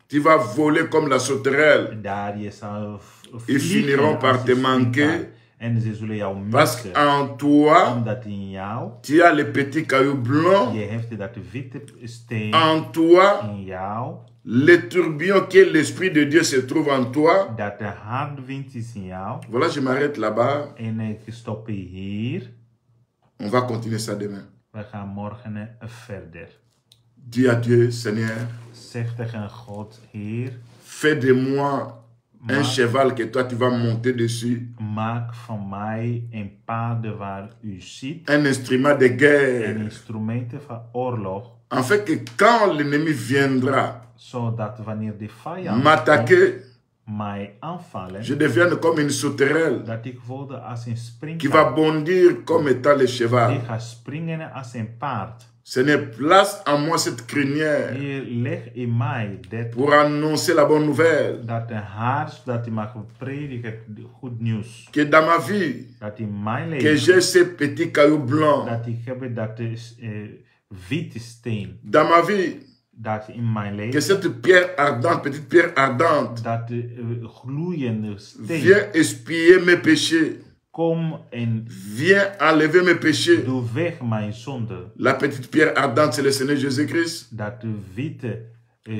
tu vas voler comme la sauterelle. daar je zal Ils finiront par te manquer. En ze zullen jou Parce missen. qu'en toi, Omdat in jou, tu as les petits cailloux blancs. je hebt dat witte steen En toi, in jou, le tourbillon qui est l'Esprit de Dieu se trouve en toi. dat de harde wind is in jou. Voilà, je m'arrête là-bas. En ik stop hier. On va continuer ça demain. We gaan morgen verder. Dis à Dieu, Seigneur, Zeg tegen God, Heer, fais de moi un Maar- cheval que toi tu vas monter dessus. maak van mij een paard waar u ziet Un instrument de en guerre. instrumenten van oorlog, En fait que quand l'ennemi viendra zodat wanneer de vijand m'attaquer, komt, mij aanvallen, je devienne comme une sauterelle dat ik word als een qui va springpaard, bondir comme étant le die cheval. gaat springen als een paard. Seigneur, place en moi cette crinière Heer, leg in mij dat, pour annoncer la bonne nouvelle. dat de haar, zodat hij mag prediken goed nieuws. Que dans ma vie, Dat in mijn que leven, j'ai ces petits cailloux blancs. dat ik heb dat is witte steen. Dans ma vie, Dat in mijn que leven, cette pierre ardente, petite pierre ardente, dat de gloeiende steen viens expier mes péchés. kom en Viens enlever mes péchés. doe weg mijn zonde. La petite pierre ardente, c'est le Seigneur Jésus-Christ. Dat de witte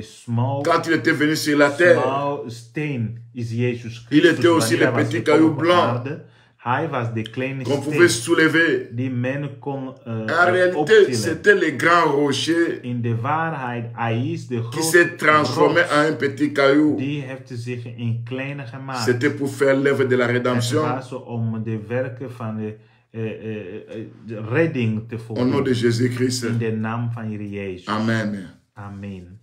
small, Quand il était venu sur la terre, small steen is Jezus Il Christus. était aussi Wanneer le hij was petit gekomen caillou op blanc aarde, hij was de kleine qu'on pouvait steen soulever. die men kon En réalité, optillen. c'était les grands rochers In de waarheid, hij is de qui s'est grote transformé rots. en un petit caillou. Die heeft zich in kleine gemaakt. C'était pour faire l'œuvre de la Het rédemption. was om de werken van de redding te Au nom de volgen. Jésus-Christ. In de naam van Heer Jezus. Amen. Amen.